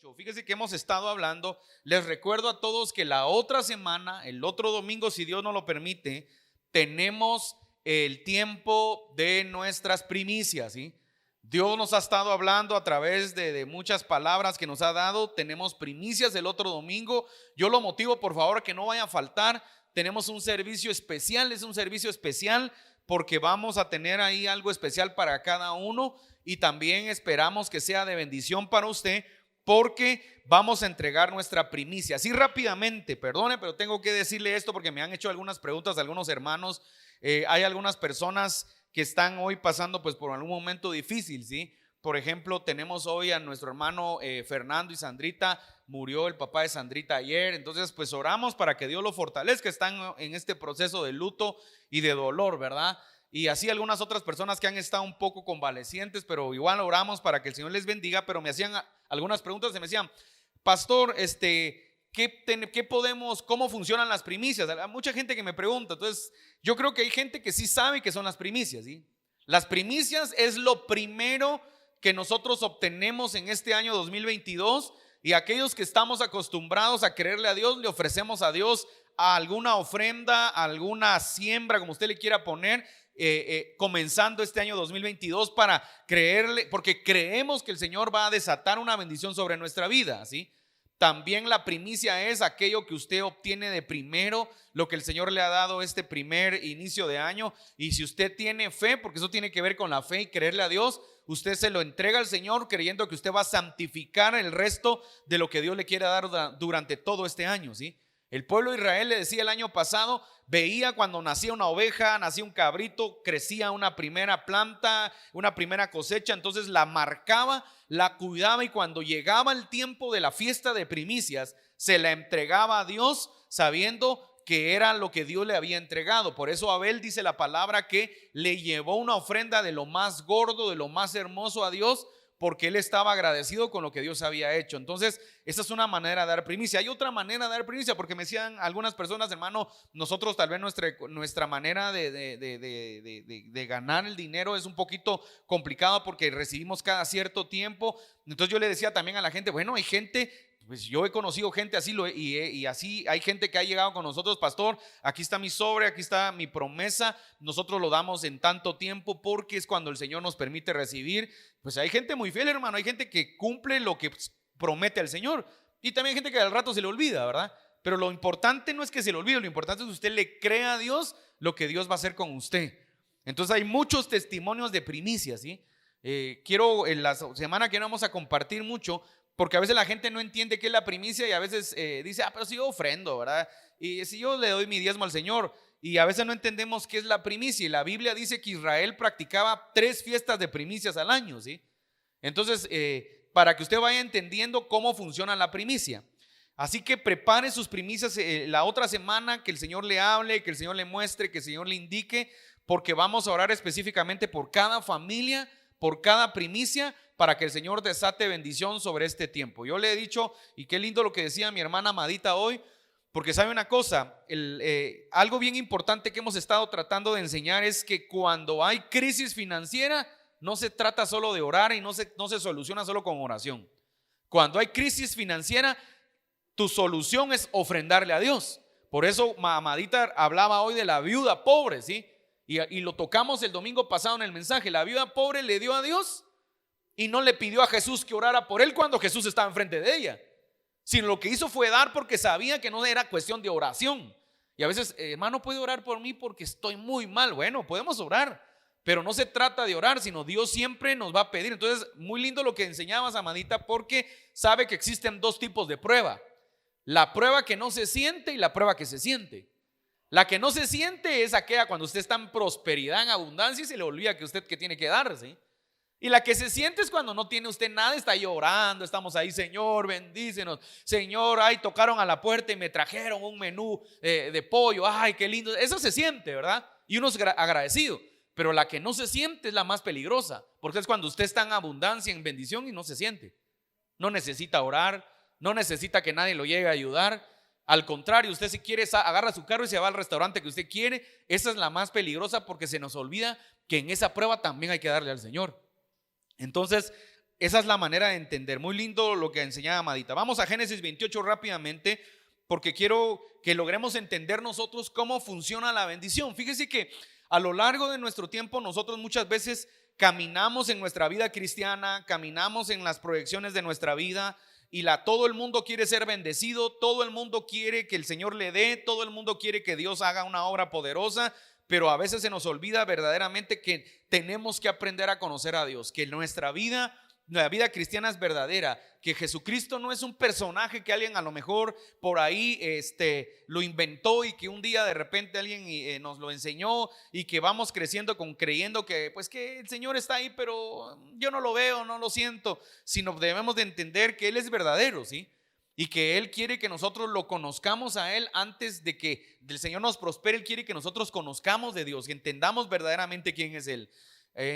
mucho. Fíjese que hemos estado hablando. Les recuerdo a todos que la otra semana, el otro domingo, si Dios nos lo permite, tenemos el tiempo de nuestras primicias, ¿sí? Dios nos ha estado hablando a través de muchas palabras que nos ha dado. Tenemos primicias el otro domingo. Yo lo motivo, por favor, que no vaya a faltar. Tenemos un servicio especial, es un servicio especial porque vamos a tener ahí algo especial para cada uno y también esperamos que sea de bendición para usted porque vamos a entregar nuestra primicia. Así rápidamente, perdone, pero tengo que decirle esto porque me han hecho algunas preguntas de algunos hermanos. Hay algunas personas que están hoy pasando pues por algún momento difícil, ¿sí? Por ejemplo, tenemos hoy a nuestro hermano Fernando y Sandrita. Murió el papá de Sandrita ayer. Entonces pues oramos para que Dios lo fortalezca. Están en este proceso de luto y de dolor, ¿verdad? Y así algunas otras personas que han estado un poco convalecientes, pero igual oramos para que el Señor les bendiga. Pero me hacían algunas preguntas y me decían: pastor, ¿qué podemos, cómo funcionan las primicias? Hay mucha gente que me pregunta. Entonces yo creo que hay gente que sí sabe que son las primicias, ¿sí? Las primicias es lo primero que nosotros obtenemos en este año 2022, y aquellos que estamos acostumbrados a creerle a Dios, le ofrecemos a Dios alguna ofrenda, alguna siembra, como usted le quiera poner, comenzando este año 2022 para creerle, porque creemos que el Señor va a desatar una bendición sobre nuestra vida, ¿sí? También la primicia es aquello que usted obtiene de primero, lo que el Señor le ha dado este primer inicio de año. Y si usted tiene fe, porque eso tiene que ver con la fe y creerle a Dios, usted se lo entrega al Señor creyendo que usted va a santificar el resto de lo que Dios le quiere dar durante todo este año, ¿sí? El pueblo de Israel, le decía el año pasado, veía cuando nacía una oveja, nacía un cabrito, crecía una primera planta, una primera cosecha, entonces la marcaba, la cuidaba, y cuando llegaba el tiempo de la fiesta de primicias, se la entregaba a Dios sabiendo que era lo que Dios le había entregado. Por eso Abel, dice la palabra, que le llevó una ofrenda de lo más gordo, de lo más hermoso a Dios, porque él estaba agradecido con lo que Dios había hecho. Entonces esa es una manera de dar primicia. Hay otra manera de dar primicia, porque me decían algunas personas: hermano, nosotros tal vez nuestra manera de ganar el dinero es un poquito complicado porque recibimos cada cierto tiempo. Entonces yo le decía también a la gente: bueno, hay gente, pues yo he conocido gente así, y así hay gente que ha llegado con nosotros: pastor, aquí está mi sobre, aquí está mi promesa, nosotros lo damos en tanto tiempo porque es cuando el Señor nos permite recibir. Pues hay gente muy fiel, hermano, hay gente que cumple lo que promete al Señor, y también hay gente que al rato se le olvida, ¿verdad? Pero lo importante no es que se le olvide, lo importante es que usted le crea a Dios lo que Dios va a hacer con usted. Entonces hay muchos testimonios de primicias, ¿sí? Quiero en la semana que no vamos a compartir mucho, porque a veces la gente no entiende qué es la primicia, y a veces dice: pero si yo ofrendo, ¿verdad? Y si yo le doy mi diezmo al Señor. Y a veces no entendemos qué es la primicia. Y la Biblia dice que Israel practicaba 3 fiestas de primicias al año, ¿sí? Entonces, para que usted vaya entendiendo cómo funciona la primicia. Así que prepare sus primicias la otra semana, que el Señor le hable, que el Señor le muestre, que el Señor le indique, porque vamos a orar específicamente por cada familia, por cada primicia, para que el Señor desate bendición sobre este tiempo. Yo le he dicho, y qué lindo lo que decía mi hermana Amadita hoy, porque sabe una cosa, algo bien importante que hemos estado tratando de enseñar es que cuando hay crisis financiera, no se trata solo de orar, y no se soluciona solo con oración. Cuando hay crisis financiera, tu solución es ofrendarle a Dios. Por eso Amadita hablaba hoy de la viuda pobre, ¿sí? Y lo tocamos el domingo pasado en el mensaje. La viuda pobre le dio a Dios y no le pidió a Jesús que orara por él cuando Jesús estaba enfrente de ella, sino lo que hizo fue dar, porque sabía que no era cuestión de oración. Y a veces: hermano, ¿puede orar por mí porque estoy muy mal? Bueno, podemos orar, pero no se trata de orar, sino Dios siempre nos va a pedir. Entonces, muy lindo lo que enseñabas, Amadita, porque sabe que existen 2 tipos de prueba: la prueba que no se siente y la prueba que se siente. La que no se siente es aquella cuando usted está en prosperidad, en abundancia, y se le olvida que usted que tiene que dar, ¿sí? Y la que se siente es cuando no tiene usted nada, está llorando, estamos ahí: Señor, bendícenos, Señor, ay, tocaron a la puerta y me trajeron un menú de pollo, ay, qué lindo. Eso se siente, ¿verdad? Y uno es agradecido. Pero la que no se siente es la más peligrosa, porque es cuando usted está en abundancia, en bendición, y no se siente. No necesita orar, no necesita que nadie lo llegue a ayudar. Al contrario, usted, si quiere, agarra su carro y se va al restaurante que usted quiere. Esa es la más peligrosa, porque se nos olvida que en esa prueba también hay que darle al Señor. Entonces, Esa es la manera de entender. Muy lindo lo que enseñaba Amadita. Vamos a Génesis 28 rápidamente, porque quiero que logremos entender nosotros cómo funciona la bendición. Fíjese que a lo largo de nuestro tiempo nosotros muchas veces caminamos en nuestra vida cristiana, caminamos en las proyecciones de nuestra vida y todo el mundo quiere ser bendecido, todo el mundo quiere que el Señor le dé, todo el mundo quiere que Dios haga una obra poderosa, pero a veces se nos olvida verdaderamente que tenemos que aprender a conocer a Dios, que nuestra vida, la vida cristiana es verdadera, que Jesucristo no es un personaje que alguien a lo mejor por ahí lo inventó y que un día de repente alguien nos lo enseñó y que vamos creciendo creyendo que pues que el Señor está ahí, pero yo no lo veo, no lo siento, sino debemos de entender que Él es verdadero, ¿sí? Y que Él quiere que nosotros lo conozcamos a Él antes de que el Señor nos prospere. Él quiere que nosotros conozcamos de Dios, que entendamos verdaderamente quién es Él.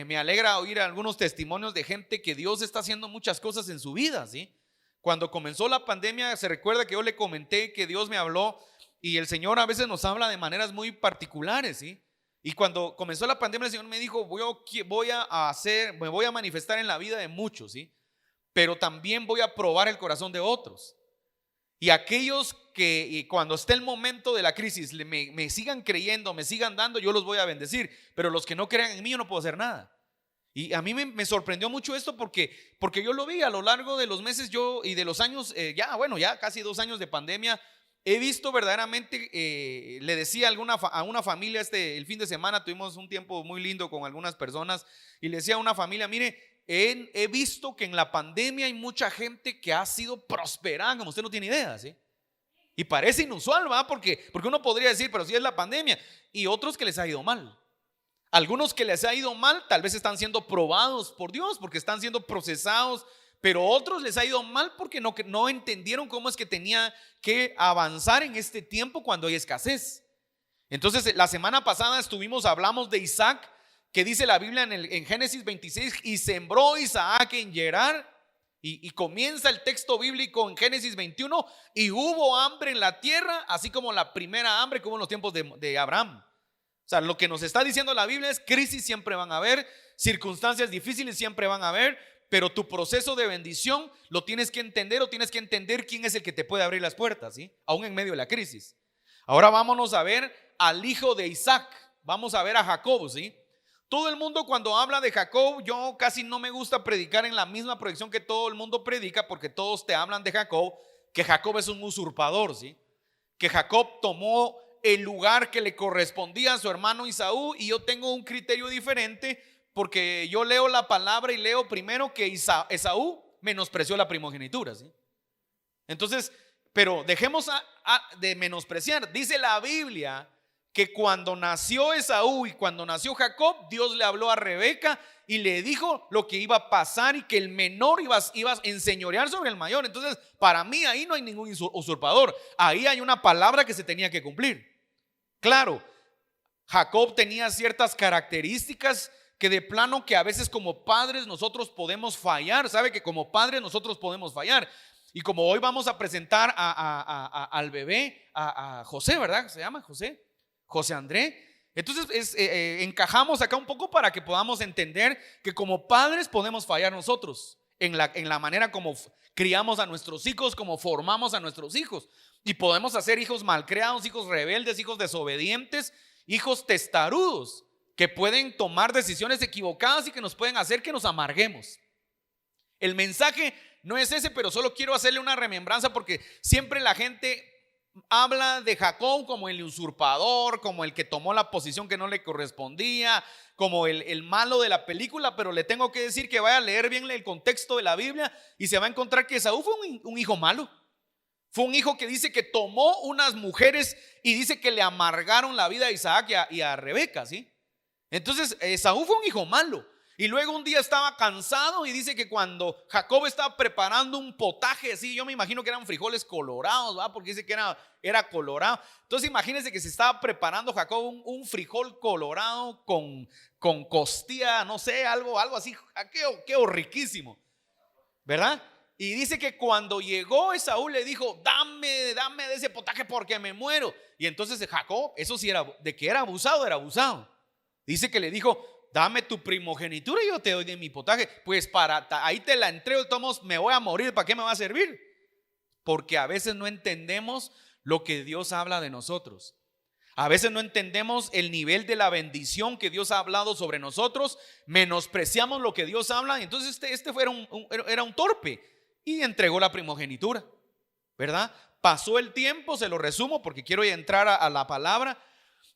Me alegra oír algunos testimonios de gente que Dios está haciendo muchas cosas en su vida, ¿sí? Cuando comenzó la pandemia, se recuerda que yo le comenté que Dios me habló y el Señor a veces nos habla de maneras muy particulares, ¿sí? Y cuando comenzó la pandemia, el Señor me dijo, me voy a manifestar en la vida de muchos, ¿sí? Pero también voy a probar el corazón de otros. Y aquellos que cuando esté el momento de la crisis me sigan creyendo, me sigan dando, yo los voy a bendecir. Pero los que no crean en mí, yo no puedo hacer nada. Y a mí me sorprendió mucho esto porque yo lo vi a lo largo de los meses y de los años, ya casi 2 años de pandemia. He visto verdaderamente, le decía a una familia el fin de semana, tuvimos un tiempo muy lindo con algunas personas y le decía a una familia, mire, he visto que en la pandemia hay mucha gente que ha sido prosperada como usted no tiene idea, ¿sí? Y parece inusual, ¿va? Porque uno podría decir, pero si es la pandemia. Y otros que les ha ido mal. Algunos que les ha ido mal tal vez están siendo probados por Dios, porque están siendo procesados. Pero otros les ha ido mal porque no entendieron cómo es que tenía que avanzar en este tiempo cuando hay escasez. Entonces la semana pasada hablamos de Isaac, que dice la Biblia en Génesis 26, y sembró Isaac en Gerar, y comienza el texto bíblico en Génesis 21, y hubo hambre en la tierra, así como la primera hambre que hubo en los tiempos de Abraham. O sea, lo que nos está diciendo la Biblia es: crisis siempre van a haber, circunstancias difíciles siempre van a haber, pero tu proceso de bendición lo tienes que entender, o tienes que entender quién es el que te puede abrir las puertas, ¿sí? Aún en medio de la crisis. Ahora vámonos a ver al hijo de Isaac, vamos a ver a Jacob, ¿sí? Todo el mundo cuando habla de Jacob, yo casi no me gusta predicar en la misma proyección que todo el mundo predica, porque todos te hablan de Jacob, que Jacob es un usurpador, ¿sí? Que Jacob tomó el lugar que le correspondía a su hermano Esaú, y yo tengo un criterio diferente, porque yo leo la palabra y leo primero que Esaú menospreció la primogenitura, ¿sí? Entonces, pero dejemos de menospreciar. Dice la Biblia que cuando nació Esaú y cuando nació Jacob, Dios le habló a Rebeca y le dijo lo que iba a pasar, y que el menor iba a enseñorear sobre el mayor. Entonces, para mí ahí no hay ningún usurpador. Ahí hay una palabra que se tenía que cumplir. Claro, Jacob tenía ciertas características que de plano que a veces como padres nosotros podemos fallar. Sabe que como padres nosotros podemos fallar. Y como hoy vamos a presentar al bebé, a José, ¿verdad? ¿Se llama José André? Entonces encajamos acá un poco para que podamos entender que como padres podemos fallar nosotros en la manera como criamos a nuestros hijos, como formamos a nuestros hijos. Y podemos hacer hijos malcriados, hijos rebeldes, hijos desobedientes, hijos testarudos, que pueden tomar decisiones equivocadas y que nos pueden hacer que nos amarguemos. El mensaje no es ese, pero solo quiero hacerle una remembranza, porque siempre la gente habla de Jacob como el usurpador, como el que tomó la posición que no le correspondía, como el malo de la película. Pero le tengo que decir que vaya a leer bien el contexto de la Biblia y se va a encontrar que Esaú fue un hijo malo. Fue un hijo que dice que tomó unas mujeres y dice que le amargaron la vida a Isaac y a Rebeca, ¿sí? Entonces Esaú fue un hijo malo. Y luego un día estaba cansado y dice que cuando Jacob estaba preparando un potaje así, yo me imagino que eran frijoles colorados, ¿va? Porque dice que era colorado. Entonces imagínense que se estaba preparando Jacob un frijol colorado con costilla, no sé, algo así, qué riquísimo, ¿verdad? Y dice que cuando llegó Esaú le dijo: dame de ese potaje porque me muero. Y entonces Jacob, eso sí era, de que era abusado, era abusado. Dice que le dijo: dame tu primogenitura y yo te doy de mi potaje. Pues ahí te la entrego, todos me voy a morir, ¿para qué me va a servir? Porque a veces no entendemos lo que Dios habla de nosotros. A veces no entendemos el nivel de la bendición que Dios ha hablado sobre nosotros, menospreciamos lo que Dios habla. Y entonces era un torpe y entregó la primogenitura, ¿verdad? Pasó el tiempo, se lo resumo porque quiero entrar a la palabra.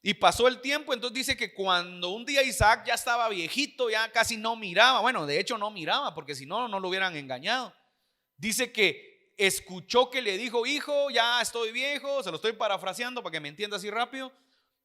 Y pasó el tiempo, entonces dice que cuando un día Isaac ya estaba viejito, ya casi no miraba. Bueno, de hecho no miraba, porque si no, no lo hubieran engañado. Dice que escuchó que le dijo: hijo, ya estoy viejo. Se lo estoy parafraseando para que me entienda así rápido.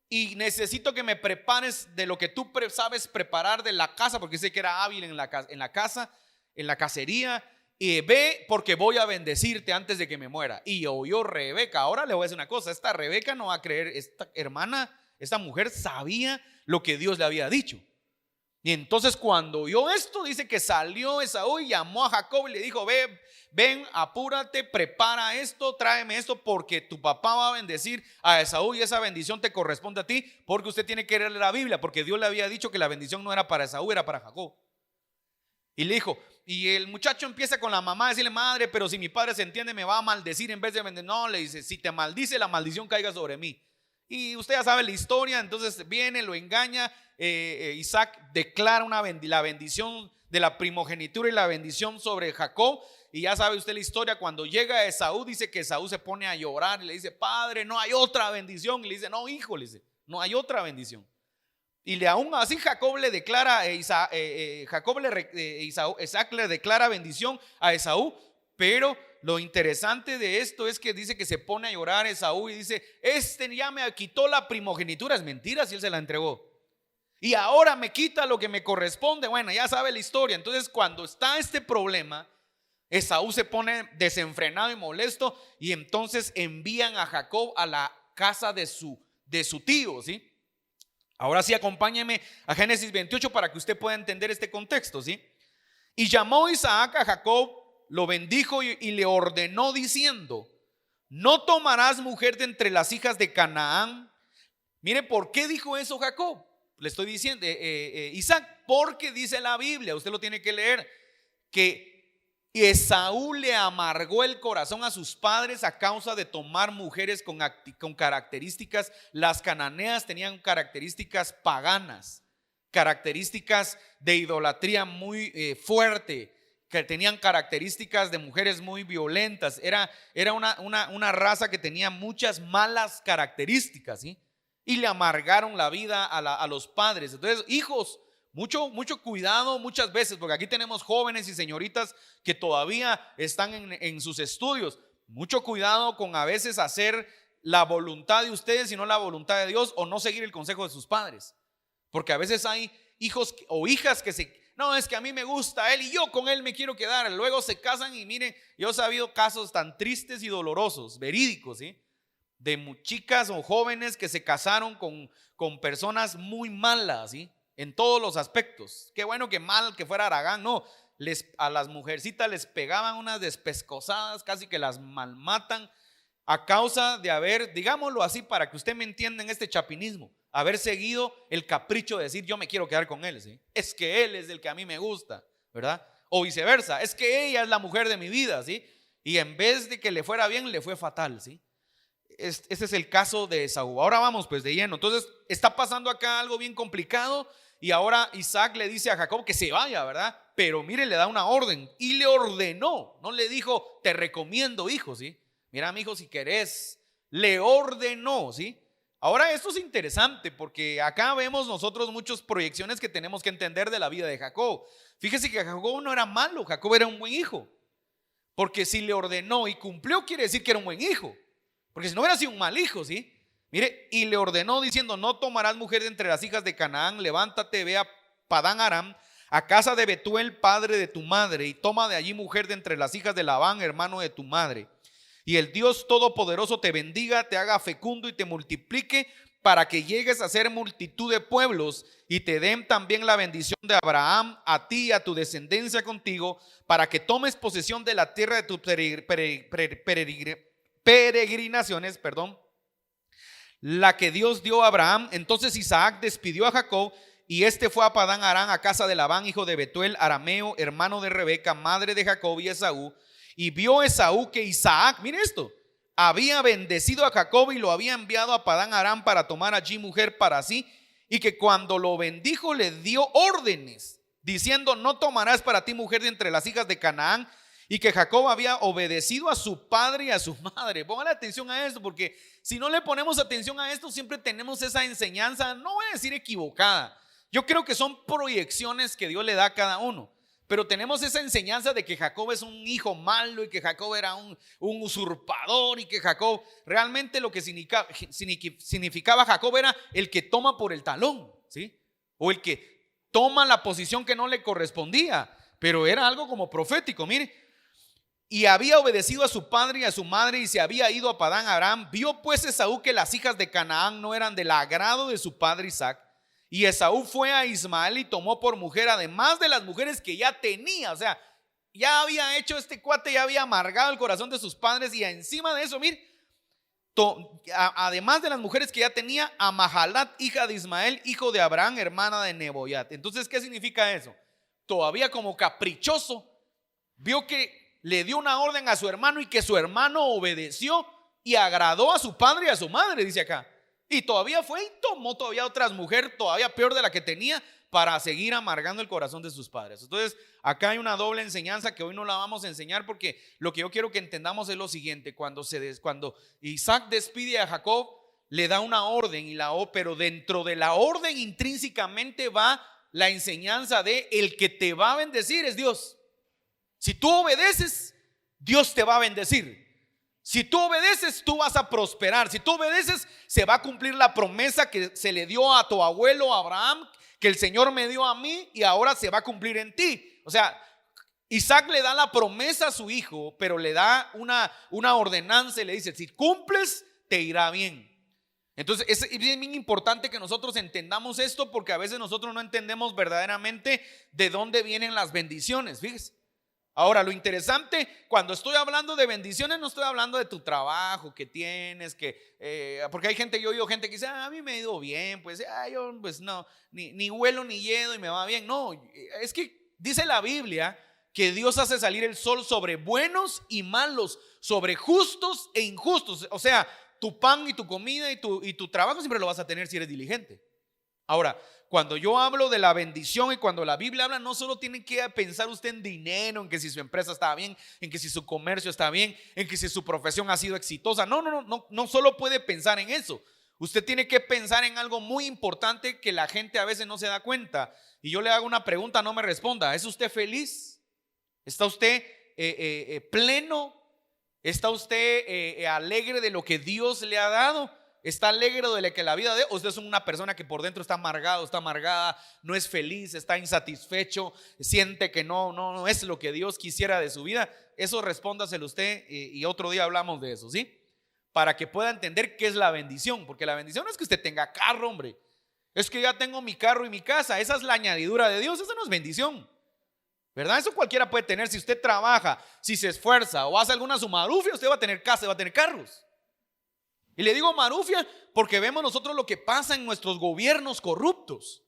Y necesito que me prepares de lo que tú sabes preparar de la casa, porque dice que era hábil en la casa, en la cacería. Y ve, porque voy a bendecirte antes de que me muera. Y oyó Rebeca. Ahora le voy a decir una cosa: esta Rebeca no va a creer, esta hermana, esta mujer sabía lo que Dios le había dicho. Y entonces cuando oyó esto, dice que salió Esaú y llamó a Jacob y le dijo: ven, apúrate, prepara esto, tráeme esto, porque tu papá va a bendecir a Esaú y esa bendición te corresponde a ti, porque usted tiene que leer la Biblia, porque Dios le había dicho que la bendición no era para Esaú, era para Jacob. Y le dijo, y el muchacho empieza con la mamá a decirle: madre, pero si mi padre se entiende me va a maldecir en vez de bendecir. No, le dice: si te maldice, la maldición caiga sobre mí. Y usted ya sabe la historia. Entonces viene, lo engaña. Isaac declara la bendición de la primogenitura y la bendición sobre Jacob. Y ya sabe usted la historia. Cuando llega Esaú, dice que Esaú se pone a llorar y le dice: padre, no hay otra bendición. Y le dice: no, hijo, le dice, no hay otra bendición. Y aún así Jacob le declara, Isaac le declara bendición a Esaú. Pero lo interesante de esto es que dice que se pone a llorar Esaú y dice: este ya me quitó la primogenitura. Es mentira, si él se la entregó. Y ahora me quita lo que me corresponde. Bueno, ya sabe la historia. Entonces cuando está este problema, Esaú se pone desenfrenado y molesto. Y entonces envían a Jacob a la casa de su tío, ¿sí? Ahora sí, acompáñeme a Génesis 28 para que usted pueda entender este contexto, ¿sí? Y llamó Isaac a Jacob, lo bendijo y le ordenó diciendo: no tomarás mujer de entre las hijas de Canaán. Mire, ¿por qué dijo eso Jacob? Le estoy diciendo, Isaac, porque dice la Biblia, usted lo tiene que leer, que Esaú le amargó el corazón a sus padres a causa de tomar mujeres con características. Las cananeas tenían características paganas, características de idolatría muy fuerte, que tenían características de mujeres muy violentas. Era una raza que tenía muchas malas características, ¿sí? Y le amargaron la vida a los padres. Entonces, hijos, mucho cuidado muchas veces, porque aquí tenemos jóvenes y señoritas que todavía están en sus estudios. Mucho cuidado con a veces hacer la voluntad de ustedes y no la voluntad de Dios, o no seguir el consejo de sus padres. Porque a veces hay hijos o hijas que no, es que a mí me gusta él y yo con él me quiero quedar. Luego se casan y miren, yo he sabido casos tan tristes y dolorosos, verídicos, ¿sí? De chicas o jóvenes que se casaron con personas muy malas, ¿sí? En todos los aspectos. Qué bueno que mal que fuera Aragán, no. A las mujercitas les pegaban unas despescosadas, casi que las malmatan, a causa de haber, digámoslo así para que usted me entienda en este chapinismo, haber seguido el capricho de decir: yo me quiero quedar con él, ¿sí? Es que él es el que a mí me gusta, ¿verdad? O viceversa, es que ella es la mujer de mi vida, ¿sí? Y en vez de que le fuera bien, le fue fatal, ¿sí? Ese es el caso de Esaú. Ahora vamos pues de lleno. Entonces está pasando acá algo bien complicado. Y ahora Isaac le dice a Jacob que se vaya, ¿verdad? Pero mire, le da una orden y le ordenó. No le dijo: te recomiendo, hijo, ¿sí? Mira, mi hijo, si querés. Le ordenó, ¿sí? Ahora esto es interesante porque acá vemos nosotros muchas proyecciones que tenemos que entender de la vida de Jacob. Fíjese que Jacob no era malo, Jacob era un buen hijo. Porque si le ordenó y cumplió, quiere decir que era un buen hijo. Porque si no hubiera sido un mal hijo, ¿sí? Mire, y le ordenó diciendo: no tomarás mujer de entre las hijas de Canaán, levántate, ve a Padán Aram, a casa de Betuel, padre de tu madre, y toma de allí mujer de entre las hijas de Labán, hermano de tu madre. Y el Dios Todopoderoso te bendiga, te haga fecundo y te multiplique, para que llegues a ser multitud de pueblos, y te den también la bendición de Abraham a ti y a tu descendencia contigo, para que tomes posesión de la tierra de tus peregrinaciones, la que Dios dio a Abraham. Entonces Isaac despidió a Jacob y este fue a Padán Aram, a casa de Labán, hijo de Betuel, arameo, hermano de Rebeca, madre de Jacob y Esaú. Y vio Esaú que Isaac, mire esto, había bendecido a Jacob y lo había enviado a Padán Aram para tomar allí mujer para sí, y que cuando lo bendijo le dio órdenes, diciendo: no tomarás para ti mujer de entre las hijas de Canaán. Y que Jacob había obedecido a su padre y a su madre. Pongan atención a esto, porque si no le ponemos atención a esto, siempre tenemos esa enseñanza, no voy a decir equivocada. Yo creo que son proyecciones que Dios le da a cada uno. Pero tenemos esa enseñanza de que Jacob es un hijo malo y que Jacob era un usurpador, y que Jacob realmente lo que significaba Jacob era el que toma por el talón, ¿sí? O el que toma la posición que no le correspondía. Pero era algo como profético, mire. Y había obedecido a su padre y a su madre, y se había ido a Padán Aram. Vio pues Esaú que las hijas de Canaán no eran del agrado de su padre Isaac. Y Esaú fue a Ismael y tomó por mujer, además de las mujeres que ya tenía. O sea, ya había hecho este cuate, ya había amargado el corazón de sus padres. Y encima de eso, mire, además de las mujeres que ya tenía, a Mahalat, hija de Ismael, hijo de Abraham, hermana de Neboyat. Entonces, ¿qué significa eso? Todavía como caprichoso, vio que le dio una orden a su hermano y que su hermano obedeció y agradó a su padre y a su madre, dice acá. Y todavía fue y tomó todavía otras mujeres, todavía peor de la que tenía, para seguir amargando el corazón de sus padres. Entonces, acá hay una doble enseñanza que hoy no la vamos a enseñar, porque lo que yo quiero que entendamos es lo siguiente: cuando Isaac despide a Jacob, le da una orden, pero dentro de la orden intrínsecamente va la enseñanza de el que te va a bendecir es Dios. Si tú obedeces, Dios te va a bendecir. Si tú obedeces, tú vas a prosperar. Si tú obedeces, se va a cumplir la promesa que se le dio a tu abuelo Abraham, que el Señor me dio a mí, y ahora se va a cumplir en ti. O sea, Isaac le da la promesa a su hijo, pero le da una ordenanza y le dice: si cumples, te irá bien. Entonces es bien importante que nosotros entendamos esto, porque a veces nosotros no entendemos verdaderamente de dónde vienen las bendiciones. Fíjese. Ahora, lo interesante, cuando estoy hablando de bendiciones, no estoy hablando de tu trabajo que tienes, porque hay gente, yo he oído gente que dice: a mí me ha ido bien, pues yo pues no, ni huelo ni yedo y me va bien. No, es que dice la Biblia que Dios hace salir el sol sobre buenos y malos, sobre justos e injustos. O sea, tu pan y tu comida y tu trabajo siempre lo vas a tener si eres diligente. Ahora, cuando yo hablo de la bendición y cuando la Biblia habla, no solo tiene que pensar usted en dinero, en que si su empresa está bien, en que si su comercio está bien, en que si su profesión ha sido exitosa. No solo puede pensar en eso. Usted tiene que pensar en algo muy importante que la gente a veces no se da cuenta. Y yo le hago una pregunta, no me responda. ¿Es usted feliz? ¿Está usted pleno? ¿Está usted alegre de lo que Dios le ha dado? ¿Está alegre de lo que la vida de? ¿O usted es una persona que por dentro está amargado, está amargada, no es feliz, está insatisfecho, siente que no es lo que Dios quisiera de su vida? Eso respóndaselo usted, y otro día hablamos de eso, ¿sí? Para que pueda entender qué es la bendición. Porque la bendición no es que usted tenga carro, hombre. Es que ya tengo mi carro y mi casa. Esa es la añadidura de Dios. Esa no es bendición, ¿verdad? Eso cualquiera puede tener. Si usted trabaja, si se esfuerza o hace alguna sumarufia, usted va a tener casa y va a tener carros. Y le digo marufia porque vemos nosotros lo que pasa en nuestros gobiernos corruptos.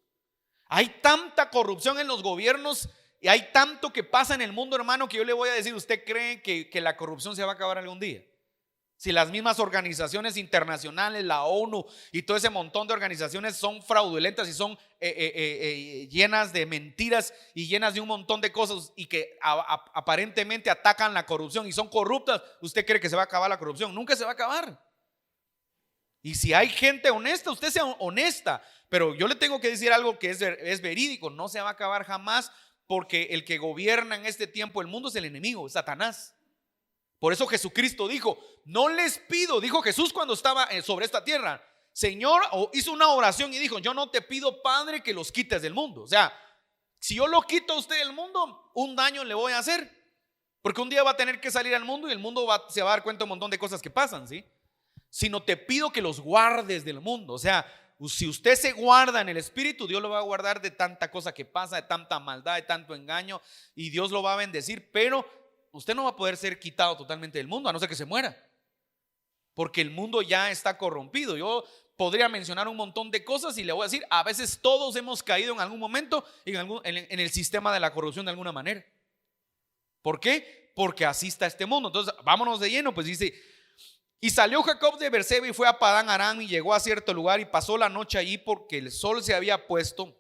Hay tanta corrupción en los gobiernos y hay tanto que pasa en el mundo, hermano, que yo le voy a decir: ¿usted cree que la corrupción se va a acabar algún día? Si las mismas organizaciones internacionales, la ONU y todo ese montón de organizaciones son fraudulentas y son llenas de mentiras y llenas de un montón de cosas, y que aparentemente atacan la corrupción y son corruptas, ¿usted cree que se va a acabar la corrupción? Nunca se va a acabar. Y si hay gente honesta, usted sea honesta. Pero yo le tengo que decir algo que es verídico: no se va a acabar jamás, porque el que gobierna en este tiempo el mundo es el enemigo, es Satanás. Por eso Jesucristo dijo: no les pido, dijo Jesús cuando estaba sobre esta tierra, Señor, hizo una oración y dijo: yo no te pido, Padre, que los quites del mundo. O sea, si yo lo quito a usted del mundo, un daño le voy a hacer, porque un día va a tener que salir al mundo y el mundo se va a dar cuenta de un montón de cosas que pasan, ¿sí? Sino te pido que los guardes del mundo. O sea, si usted se guarda en el Espíritu, Dios lo va a guardar de tanta cosa que pasa, de tanta maldad, de tanto engaño, y Dios lo va a bendecir. Pero usted no va a poder ser quitado totalmente del mundo, a no ser que se muera, porque el mundo ya está corrompido. Yo podría mencionar un montón de cosas y le voy a decir, a veces todos hemos caído en algún momento en el sistema de la corrupción de alguna manera. ¿Por qué? Porque así está este mundo. Entonces, vámonos de lleno, pues dice: y salió Jacob de Berseba y fue a Padán Aram y llegó a cierto lugar y pasó la noche allí porque el sol se había puesto.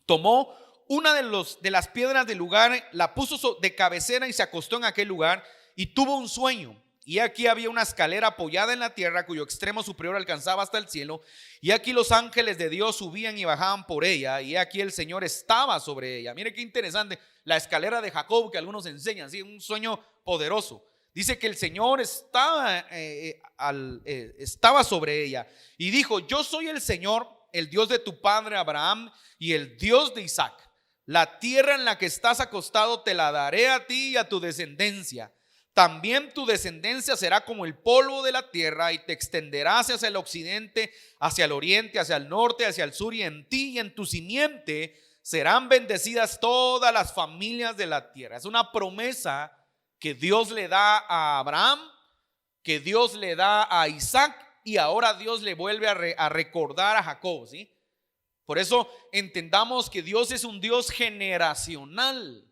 Tomó una de las piedras del lugar, la puso de cabecera y se acostó en aquel lugar y tuvo un sueño. Y aquí había una escalera apoyada en la tierra cuyo extremo superior alcanzaba hasta el cielo. Y aquí los ángeles de Dios subían y bajaban por ella. Y aquí el Señor estaba sobre ella. Mire qué interesante, la escalera de Jacob que algunos enseñan, ¿sí? Un sueño poderoso. Dice que el Señor estaba sobre ella. Y dijo: yo soy el Señor, el Dios de tu padre Abraham y el Dios de Isaac. La tierra en la que estás acostado te la daré a ti y a tu descendencia. También tu descendencia será como el polvo de la tierra y te extenderás hacia el occidente, hacia el oriente, hacia el norte, hacia el sur, y en ti y en tu simiente serán bendecidas todas las familias de la tierra. Es una promesa que Dios le da a Abraham, que Dios le da a Isaac, y ahora Dios le vuelve a recordar a Jacob, ¿sí? Por eso entendamos que Dios es un Dios generacional,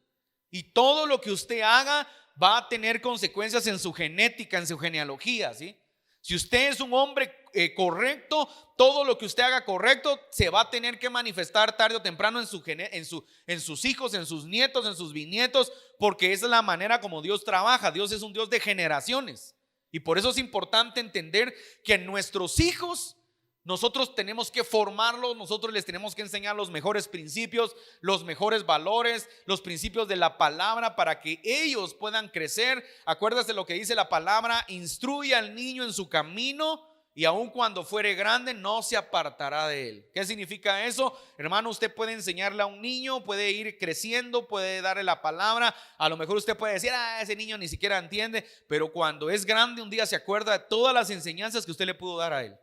y todo lo que usted haga va a tener consecuencias en su genética, en su genealogía, ¿sí? Si usted es un hombre correcto, todo lo que usted haga correcto se va a tener que manifestar tarde o temprano en sus hijos, en sus nietos, en sus bisnietos, porque esa es la manera como Dios trabaja. Dios es un Dios de generaciones, y por eso es importante entender que nuestros hijos, nosotros tenemos que formarlos, nosotros les tenemos que enseñar los mejores principios, los mejores valores, los principios de la palabra para que ellos puedan crecer. Acuérdate lo que dice la palabra: instruye al niño en su camino y aun cuando fuere grande no se apartará de él. ¿Qué significa eso? Hermano, usted puede enseñarle a un niño, puede ir creciendo, puede darle la palabra. A lo mejor usted puede decir: ese niño ni siquiera entiende, pero cuando es grande un día se acuerda de todas las enseñanzas que usted le pudo dar a él.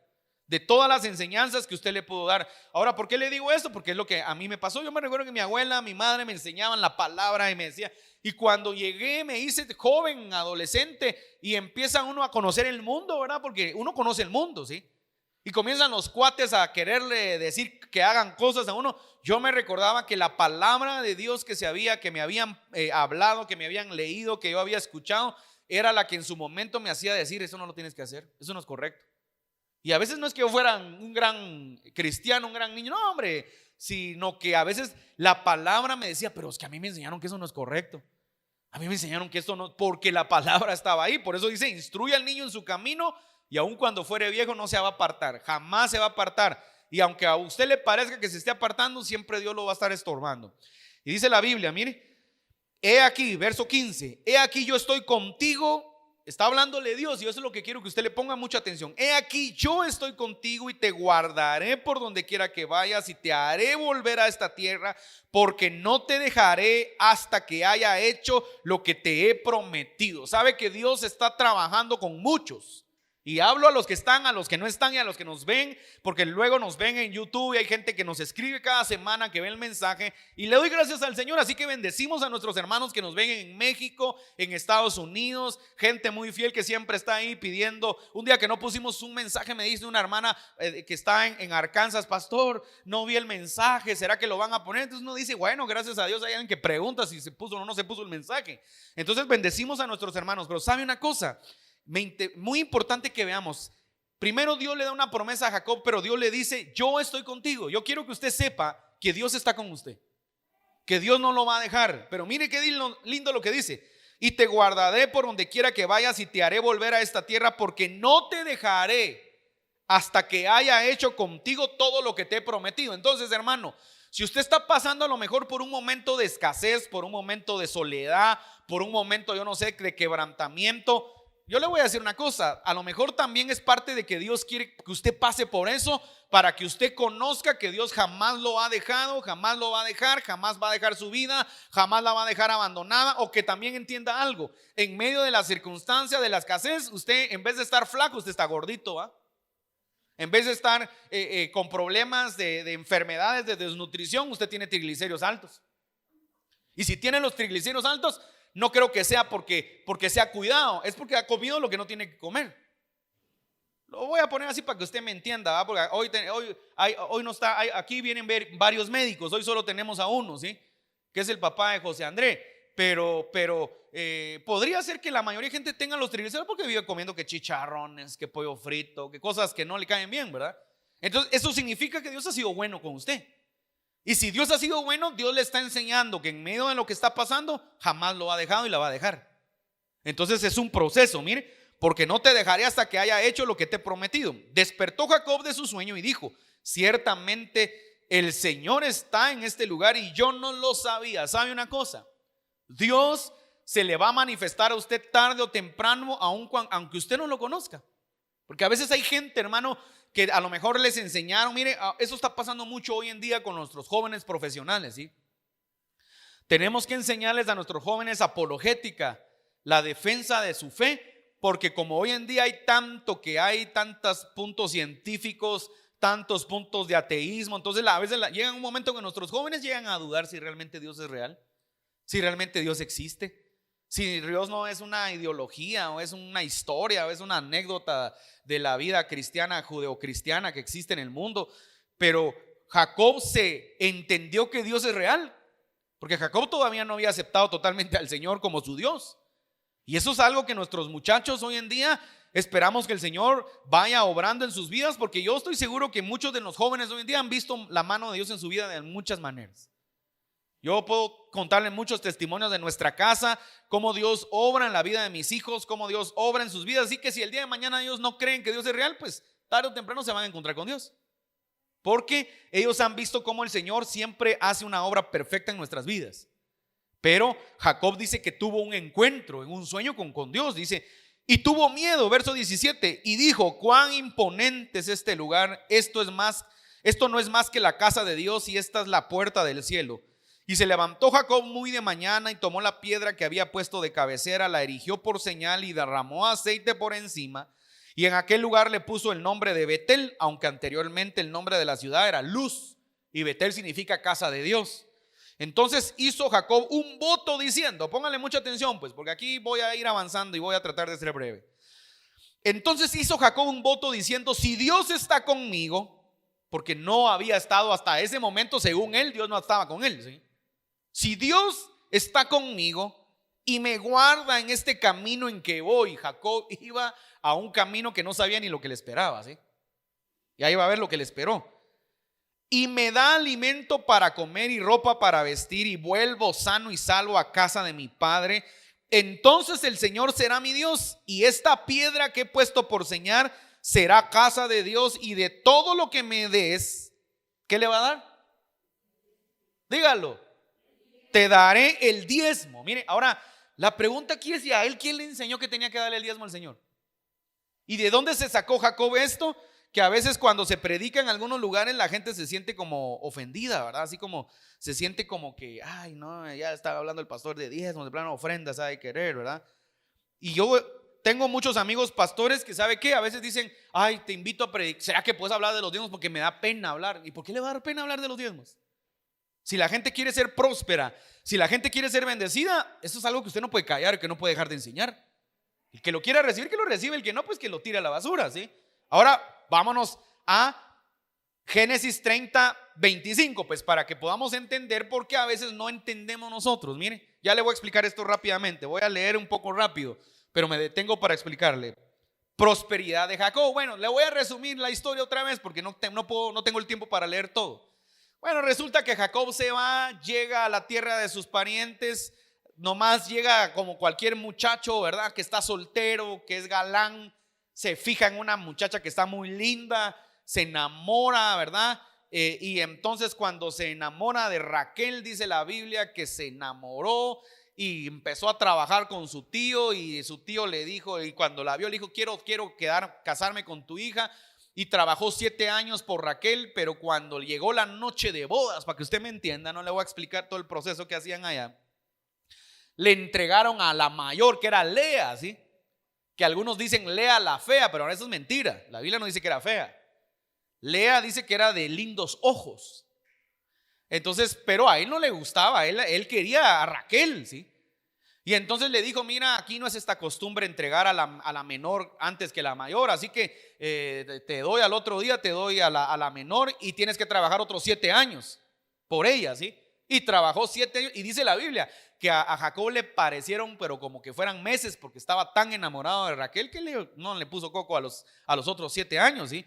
De todas las enseñanzas que usted le pudo dar. Ahora, ¿por qué le digo esto? Porque es lo que a mí me pasó. Yo me recuerdo que mi abuela, mi madre me enseñaban la palabra y me decía, y cuando llegué, me hice joven, adolescente, y empieza uno a conocer el mundo, ¿verdad? Porque uno conoce el mundo, ¿sí? Y comienzan los cuates a quererle decir que hagan cosas a uno. Yo me recordaba que la palabra de Dios que me habían hablado, que me habían leído, que yo había escuchado, era la que en su momento me hacía decir: eso no lo tienes que hacer, eso no es correcto. Y a veces no es que yo fuera un gran cristiano, un gran niño, no, hombre, sino que a veces la palabra me decía: pero es que a mí me enseñaron que eso no es correcto. A mí me enseñaron que esto no, porque la palabra estaba ahí. Por eso dice: instruye al niño en su camino y aun cuando fuere viejo no se va a apartar, jamás se va a apartar. Y aunque a usted le parezca que se esté apartando, siempre Dios lo va a estar estorbando. Y dice la Biblia, mire, he aquí, verso 15, he aquí yo estoy contigo. Está hablándole Dios, y eso es lo que quiero que usted le ponga mucha atención. He aquí yo estoy contigo y te guardaré por donde quiera que vayas y te haré volver a esta tierra, porque no te dejaré hasta que haya hecho lo que te he prometido. Sabe que Dios está trabajando con muchos. Y hablo a los que están, a los que no están y a los que nos ven, porque luego nos ven en YouTube y hay gente que nos escribe cada semana, que ve el mensaje, y le doy gracias al Señor. Así que bendecimos a nuestros hermanos que nos ven en México, en Estados Unidos, gente muy fiel que siempre está ahí pidiendo. Un día que no pusimos un mensaje, me dice una hermana que está en Arkansas: pastor, no vi el mensaje, ¿será que lo van a poner? Entonces uno dice: bueno, gracias a Dios hay alguien que pregunta si se puso o no se puso el mensaje. Entonces bendecimos a nuestros hermanos. Pero ¿sabe una cosa? Muy importante que veamos. Primero, Dios le da una promesa a Jacob, pero Dios le dice: yo estoy contigo. Yo quiero que usted sepa que Dios está con usted, que Dios no lo va a dejar. Pero mire qué lindo lo que dice: y te guardaré por donde quiera que vayas y te haré volver a esta tierra, porque no te dejaré hasta que haya hecho contigo todo lo que te he prometido. Entonces, hermano, si usted está pasando a lo mejor por un momento de escasez, por un momento de soledad, por un momento, yo no sé, de quebrantamiento, yo le voy a decir una cosa: a lo mejor también es parte de que Dios quiere que usted pase por eso, para que usted conozca que Dios jamás lo ha dejado, jamás lo va a dejar, jamás va a dejar su vida, jamás la va a dejar abandonada. O que también entienda algo: en medio de la circunstancia de la escasez, usted, en vez de estar flaco, usted está gordito, ¿va? En vez de estar con problemas de enfermedades, de desnutrición, usted tiene triglicéridos altos. Y si tiene los triglicéridos altos, no creo que sea porque se ha cuidado, es porque ha comido lo que no tiene que comer. Lo voy a poner así para que usted me entienda, ¿va? Porque hoy no está, aquí vienen varios médicos, hoy solo tenemos a uno, ¿sí? Que es el papá de José André. Pero podría ser que la mayoría de gente tenga los triglicéridos porque vive comiendo que chicharrones, que pollo frito, que cosas que no le caen bien, ¿verdad? Entonces eso significa que Dios ha sido bueno con usted. Y si Dios ha sido bueno, Dios le está enseñando que en medio de lo que está pasando jamás lo ha dejado y la va a dejar. Entonces es un proceso, mire, porque no te dejaré hasta que haya hecho lo que te he prometido. Despertó Jacob de su sueño y dijo: ciertamente el Señor está en este lugar y yo no lo sabía. ¿Sabe una cosa? Dios se le va a manifestar a usted tarde o temprano, aunque usted no lo conozca. Porque a veces hay gente, hermano, que a lo mejor les enseñaron. Mire, eso está pasando mucho hoy en día con nuestros jóvenes profesionales, ¿sí? Tenemos que enseñarles a nuestros jóvenes apologética, la defensa de su fe, porque como hoy en día hay tantos puntos científicos, tantos puntos de ateísmo, entonces a veces llega un momento que nuestros jóvenes llegan a dudar si realmente Dios es real, si realmente Dios existe, si Dios no es una ideología o es una historia o es una anécdota de la vida cristiana, judeocristiana que existe en el mundo. Pero Jacob se entendió que Dios es real, porque Jacob todavía no había aceptado totalmente al Señor como su Dios. Y eso es algo que nuestros muchachos hoy en día esperamos que el Señor vaya obrando en sus vidas, porque yo estoy seguro que muchos de los jóvenes hoy en día han visto la mano de Dios en su vida de muchas maneras. Yo puedo contarle muchos testimonios de nuestra casa, cómo Dios obra en la vida de mis hijos, cómo Dios obra en sus vidas. Así que si el día de mañana ellos no creen que Dios es real, pues tarde o temprano se van a encontrar con Dios, porque ellos han visto cómo el Señor siempre hace una obra perfecta en nuestras vidas. Pero Jacob dice que tuvo un encuentro en un sueño con Dios. Dice: y tuvo miedo, verso 17, y dijo: cuán imponente es este lugar, esto no es más que la casa de Dios, y esta es la puerta del cielo. Y se levantó Jacob muy de mañana y tomó la piedra que había puesto de cabecera, la erigió por señal y derramó aceite por encima, y en aquel lugar le puso el nombre de Betel, aunque anteriormente el nombre de la ciudad era Luz, y Betel significa casa de Dios. Entonces hizo Jacob un voto diciendo, póngale mucha atención pues, porque aquí voy a ir avanzando y voy a tratar de ser breve. Entonces hizo Jacob un voto diciendo: si Dios está conmigo, porque no había estado hasta ese momento, según él, Dios no estaba con él, ¿sí? Si Dios está conmigo y me guarda en este camino en que voy. Jacob iba a un camino que no sabía ni lo que le esperaba, ¿sí? Y ahí va a ver lo que le esperó. Y me da alimento para comer y ropa para vestir, y vuelvo sano y salvo a casa de mi padre. Entonces el Señor será mi Dios, y esta piedra que he puesto por señal será casa de Dios. Y de todo lo que me des, ¿qué le va a dar? Dígalo: te daré el diezmo. Mire, ahora la pregunta aquí es: ¿y a él quién le enseñó que tenía que darle el diezmo al Señor? ¿Y de dónde se sacó Jacob esto? Que a veces cuando se predica en algunos lugares la gente se siente como ofendida, ¿verdad? Así como se siente como que, ay, no, ya estaba hablando el pastor de diezmos, de plano ofrendas, hay que querer, ¿verdad? Y yo tengo muchos amigos pastores que, ¿sabe qué? A veces dicen: ay, te invito a predicar, ¿será que puedes hablar de los diezmos? Porque me da pena hablar. ¿Y por qué le va a dar pena hablar de los diezmos? Si la gente quiere ser próspera, si la gente quiere ser bendecida, eso es algo que usted no puede callar, que no puede dejar de enseñar. El que lo quiera recibir, que lo reciba; el que no, pues que lo tire a la basura, ¿sí? Ahora vámonos a Génesis 30, 25, pues para que podamos entender por qué a veces no entendemos nosotros. Mire, ya le voy a explicar esto rápidamente. Voy a leer un poco rápido, pero me detengo para explicarle. Prosperidad de Jacob. Bueno, le voy a resumir la historia otra vez porque no tengo el tiempo para leer todo. Bueno, resulta que Jacob se va, llega a la tierra de sus parientes. Nomás llega como cualquier muchacho, ¿verdad? Que está soltero, que es galán. Se fija en una muchacha que está muy linda, se enamora, ¿verdad? Y entonces cuando se enamora de Raquel, dice la Biblia que se enamoró y empezó a trabajar con su tío, y su tío le dijo, y cuando la vio le dijo: quiero casarme con tu hija. Y trabajó 7 años por Raquel, pero cuando llegó la noche de bodas, para que usted me entienda, no le voy a explicar todo el proceso que hacían allá, le entregaron a la mayor, que era Lea, ¿sí? Que algunos dicen Lea la fea, pero eso es mentira. La Biblia no dice que era fea. Lea dice que era de lindos ojos. Entonces, pero a él no le gustaba, él quería a Raquel, ¿sí? Y entonces le dijo: mira, aquí no es esta costumbre entregar a la menor antes que la mayor, así que te doy al otro día, te doy a la menor y tienes que trabajar otros 7 años por ella, ¿sí? Y trabajó 7 años, y dice la Biblia que a Jacob le parecieron, pero como que fueran meses, porque estaba tan enamorado de Raquel que no le puso coco a los otros 7 años, ¿sí?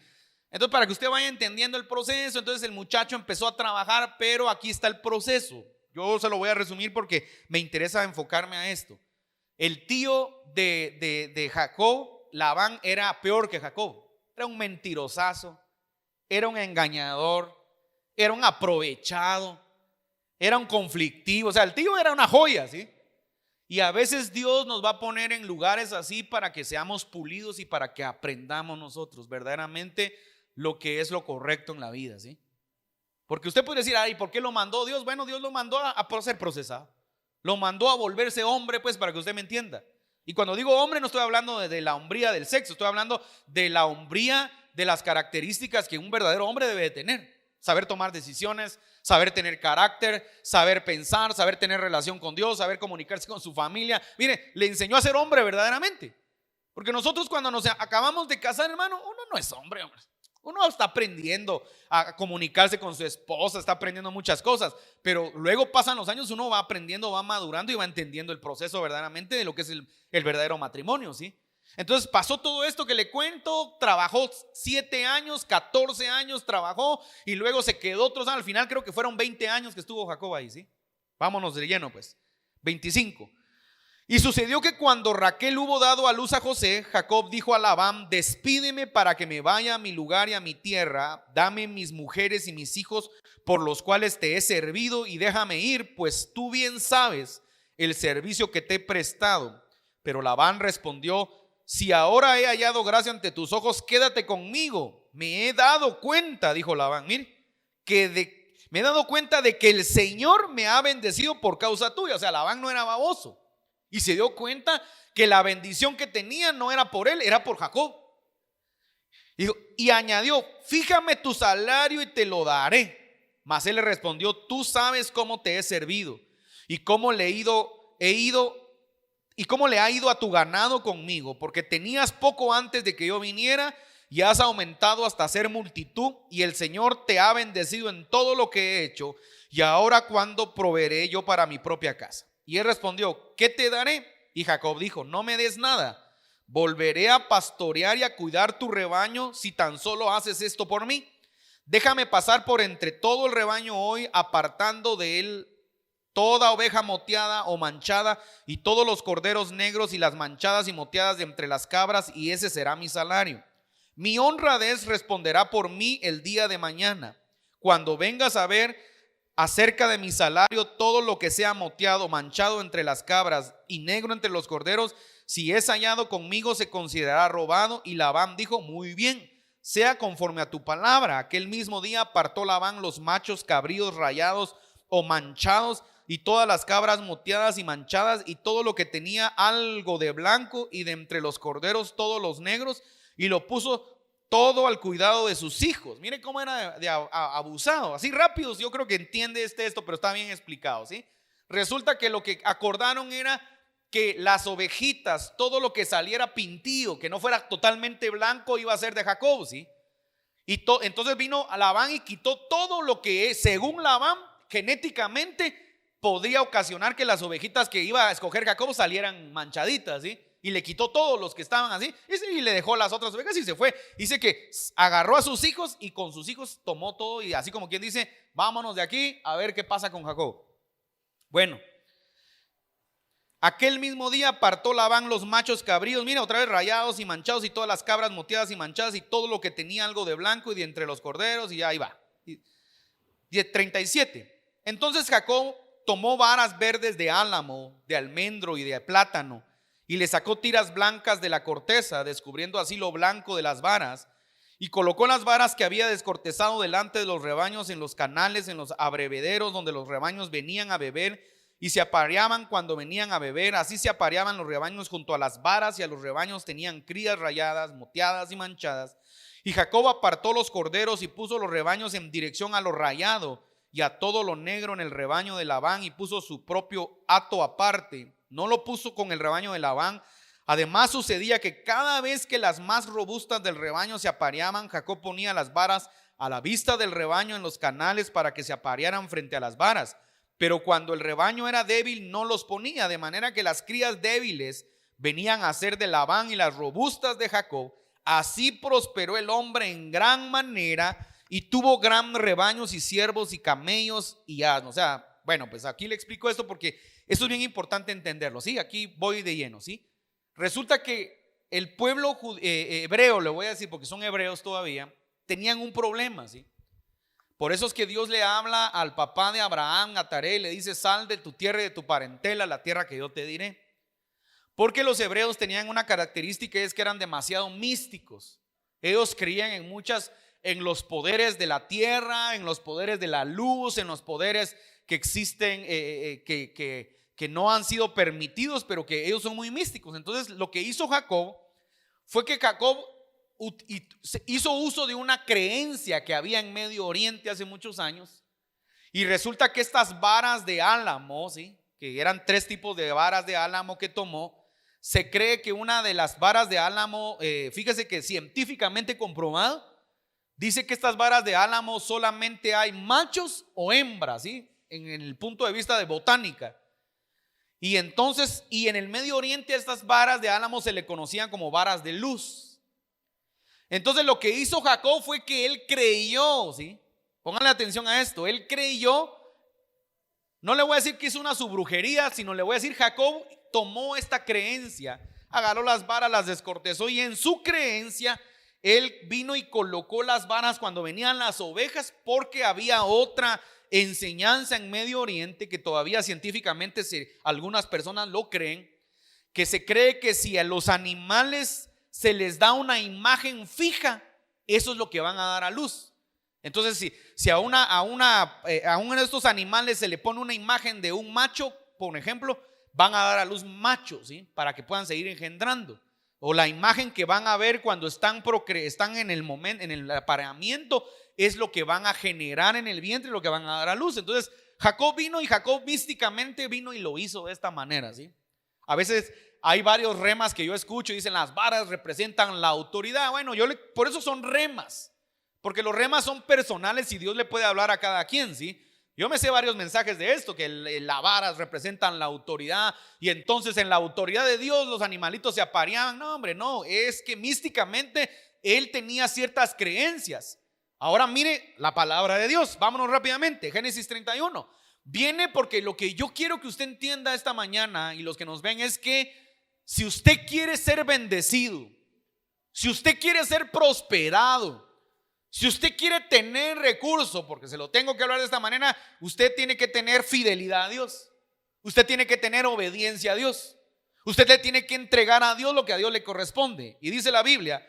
Entonces, para que usted vaya entendiendo el proceso, entonces el muchacho empezó a trabajar, pero aquí está el proceso. Yo se lo voy a resumir porque me interesa enfocarme a esto. El tío de Jacob, Labán, era peor que Jacob. Era un mentirosazo, era un engañador, era un aprovechado, era un conflictivo. O sea, el tío era una joya, ¿sí? Y a veces Dios nos va a poner en lugares así para que seamos pulidos y para que aprendamos nosotros verdaderamente lo que es lo correcto en la vida, ¿sí? Porque usted puede decir: ay, ¿por qué lo mandó Dios? Bueno, Dios lo mandó a ser procesado. Lo mandó a volverse hombre, pues, para que usted me entienda. Y cuando digo hombre, no estoy hablando de la hombría del sexo, estoy hablando de la hombría de las características que un verdadero hombre debe de tener. Saber tomar decisiones, saber tener carácter, saber pensar, saber tener relación con Dios, saber comunicarse con su familia. Mire, le enseñó a ser hombre verdaderamente. Porque nosotros, cuando nos acabamos de casar, hermano, uno no es hombre. Uno está aprendiendo a comunicarse con su esposa, está aprendiendo muchas cosas, pero luego pasan los años, uno va aprendiendo, va madurando y va entendiendo el proceso verdaderamente de lo que es el verdadero matrimonio, ¿sí? Entonces pasó todo esto que le cuento, trabajó 7 años, 14 años trabajó, y luego se quedó otros años. Al final creo que fueron 20 años que estuvo Jacob ahí, ¿sí? Vámonos de lleno, pues, 25. Y sucedió que cuando Raquel hubo dado a luz a José, Jacob dijo a Labán: despídeme para que me vaya a mi lugar y a mi tierra, dame mis mujeres y mis hijos por los cuales te he servido, y déjame ir, pues tú bien sabes el servicio que te he prestado. Pero Labán respondió: si ahora he hallado gracia ante tus ojos, quédate conmigo. Me he dado cuenta, dijo Labán, mire, me he dado cuenta de que el Señor me ha bendecido por causa tuya. O sea, Labán no era baboso. Y se dio cuenta que la bendición que tenía no era por él, era por Jacob. Y añadió: fíjame tu salario y te lo daré. Mas él le respondió: tú sabes cómo te he servido y cómo le ha ido a tu ganado conmigo, porque tenías poco antes de que yo viniera y has aumentado hasta ser multitud, y el Señor te ha bendecido en todo lo que he hecho. Y ahora, ¿cuándo proveeré yo para mi propia casa? Y él respondió: ¿qué te daré? Y Jacob dijo: no me des nada, volveré a pastorear y a cuidar tu rebaño si tan solo haces esto por mí. Déjame pasar por entre todo el rebaño hoy, apartando de él toda oveja moteada o manchada, y todos los corderos negros y las manchadas y moteadas de entre las cabras, y ese será mi salario. Mi honradez responderá por mí el día de mañana, cuando vengas a ver acerca de mi salario todo lo que sea moteado, manchado entre las cabras y negro entre los corderos. Si es hallado conmigo, se considerará robado. Y Labán dijo: muy bien, sea conforme a tu palabra. Aquel mismo día apartó Labán los machos cabríos rayados o manchados, y todas las cabras moteadas y manchadas, y todo lo que tenía algo de blanco, y de entre los corderos todos los negros, y lo puso todo al cuidado de sus hijos. Mire cómo era de abusado. Así rápido, yo creo que entiende esto, pero está bien explicado, ¿sí? Resulta que lo que acordaron era que las ovejitas, todo lo que saliera pintío, que no fuera totalmente blanco, iba a ser de Jacob, ¿sí? Y entonces vino a Labán y quitó todo lo que según Labán, genéticamente podría ocasionar que las ovejitas que iba a escoger Jacob salieran manchaditas, ¿sí? Y le quitó todos los que estaban así, y le dejó las otras ovejas y se fue. Dice que agarró a sus hijos, y con sus hijos tomó todo, y así como quien dice: vámonos de aquí a ver qué pasa con Jacob. Bueno, aquel mismo día apartó Labán los machos cabríos, mira, otra vez rayados y manchados, y todas las cabras moteadas y manchadas, y todo lo que tenía algo de blanco, y de entre los corderos, y ahí va. 37. Entonces Jacob tomó varas verdes de álamo, de almendro y de plátano, y le sacó tiras blancas de la corteza, descubriendo así lo blanco de las varas, y colocó las varas que había descortezado delante de los rebaños en los canales, en los abrevederos donde los rebaños venían a beber, y se apareaban cuando venían a beber. Así se apareaban los rebaños junto a las varas, y a los rebaños tenían crías rayadas, moteadas y manchadas. Y Jacob apartó los corderos y puso los rebaños en dirección a lo rayado y a todo lo negro en el rebaño de Labán, y puso su propio hato aparte. no lo puso con el rebaño de Labán. Además sucedía que cada vez que las más robustas del rebaño se apareaban, Jacob ponía las varas a la vista del rebaño en los canales para que se aparearan frente a las varas. Pero cuando el rebaño era débil no los ponía, de manera que las crías débiles venían a ser de Labán y las robustas de Jacob. Así prosperó el hombre en gran manera y tuvo gran rebaños y siervos y camellos y asnos. O sea, bueno, pues aquí le explico esto porque esto es bien importante entenderlo, ¿sí? Aquí voy de lleno, ¿sí? Resulta que el pueblo hebreo, le voy a decir porque son hebreos todavía, tenían un problema, ¿sí? Por eso es que Dios le habla al papá de Abraham, a Taré, y le dice: sal de tu tierra y de tu parentela, la tierra que yo te diré. Porque los hebreos tenían una característica, es que eran demasiado místicos. Ellos creían en los poderes de la tierra, en los poderes de la luz, en los poderes que existen, que no han sido permitidos, pero que ellos son muy místicos. Entonces lo que hizo Jacob fue que Jacob hizo uso de una creencia que había en Medio Oriente hace muchos años. Y resulta que estas varas de álamo, ¿sí?, que eran 3 tipos de varas de álamo que tomó, se cree que una de las varas de álamo, fíjese que científicamente comprobado, dice que estas varas de álamo solamente hay machos o hembras, ¿sí?, en el punto de vista de botánica. Y entonces, y en el Medio Oriente estas varas de álamo se le conocían como varas de luz. Entonces lo que hizo Jacob fue que él creyó, ¿sí? Pónganle atención a esto, él creyó. No le voy a decir que hizo una subrujería, sino le voy a decir: Jacob tomó esta creencia, agarró las varas, las descortezó, y en su creencia él vino y colocó las varas cuando venían las ovejas, porque había otra enseñanza en Medio Oriente que todavía científicamente algunas personas lo creen, que se cree que si a los animales se les da una imagen fija, eso es lo que van a dar a luz. Entonces si a uno de estos animales se le pone una imagen de un macho, por ejemplo, van a dar a luz machos, ¿sí?, para que puedan seguir engendrando. O la imagen que van a ver cuando están en el momento, en el apareamiento, es lo que van a generar en el vientre, lo que van a dar a luz. Entonces Jacob vino, y Jacob místicamente vino y lo hizo de esta manera, ¿sí? A veces hay varios remas que yo escucho y dicen: las varas representan la autoridad. Bueno, por eso son remas, porque los remas son personales y Dios le puede hablar a cada quien, ¿sí? Yo me sé varios mensajes de esto, que las varas representan la autoridad, y entonces en la autoridad de Dios los animalitos se apareaban. No, hombre, no, es que místicamente él tenía ciertas creencias. Ahora mire la palabra de Dios, vámonos rápidamente, Génesis 31. Viene porque lo que yo quiero que usted entienda esta mañana, y los que nos ven, es que si usted quiere ser bendecido, si usted quiere ser prosperado, si usted quiere tener recursos, porque se lo tengo que hablar de esta manera, usted tiene que tener fidelidad a Dios. Usted tiene que tener obediencia a Dios. Usted le tiene que entregar a Dios lo que a Dios le corresponde. Y dice la Biblia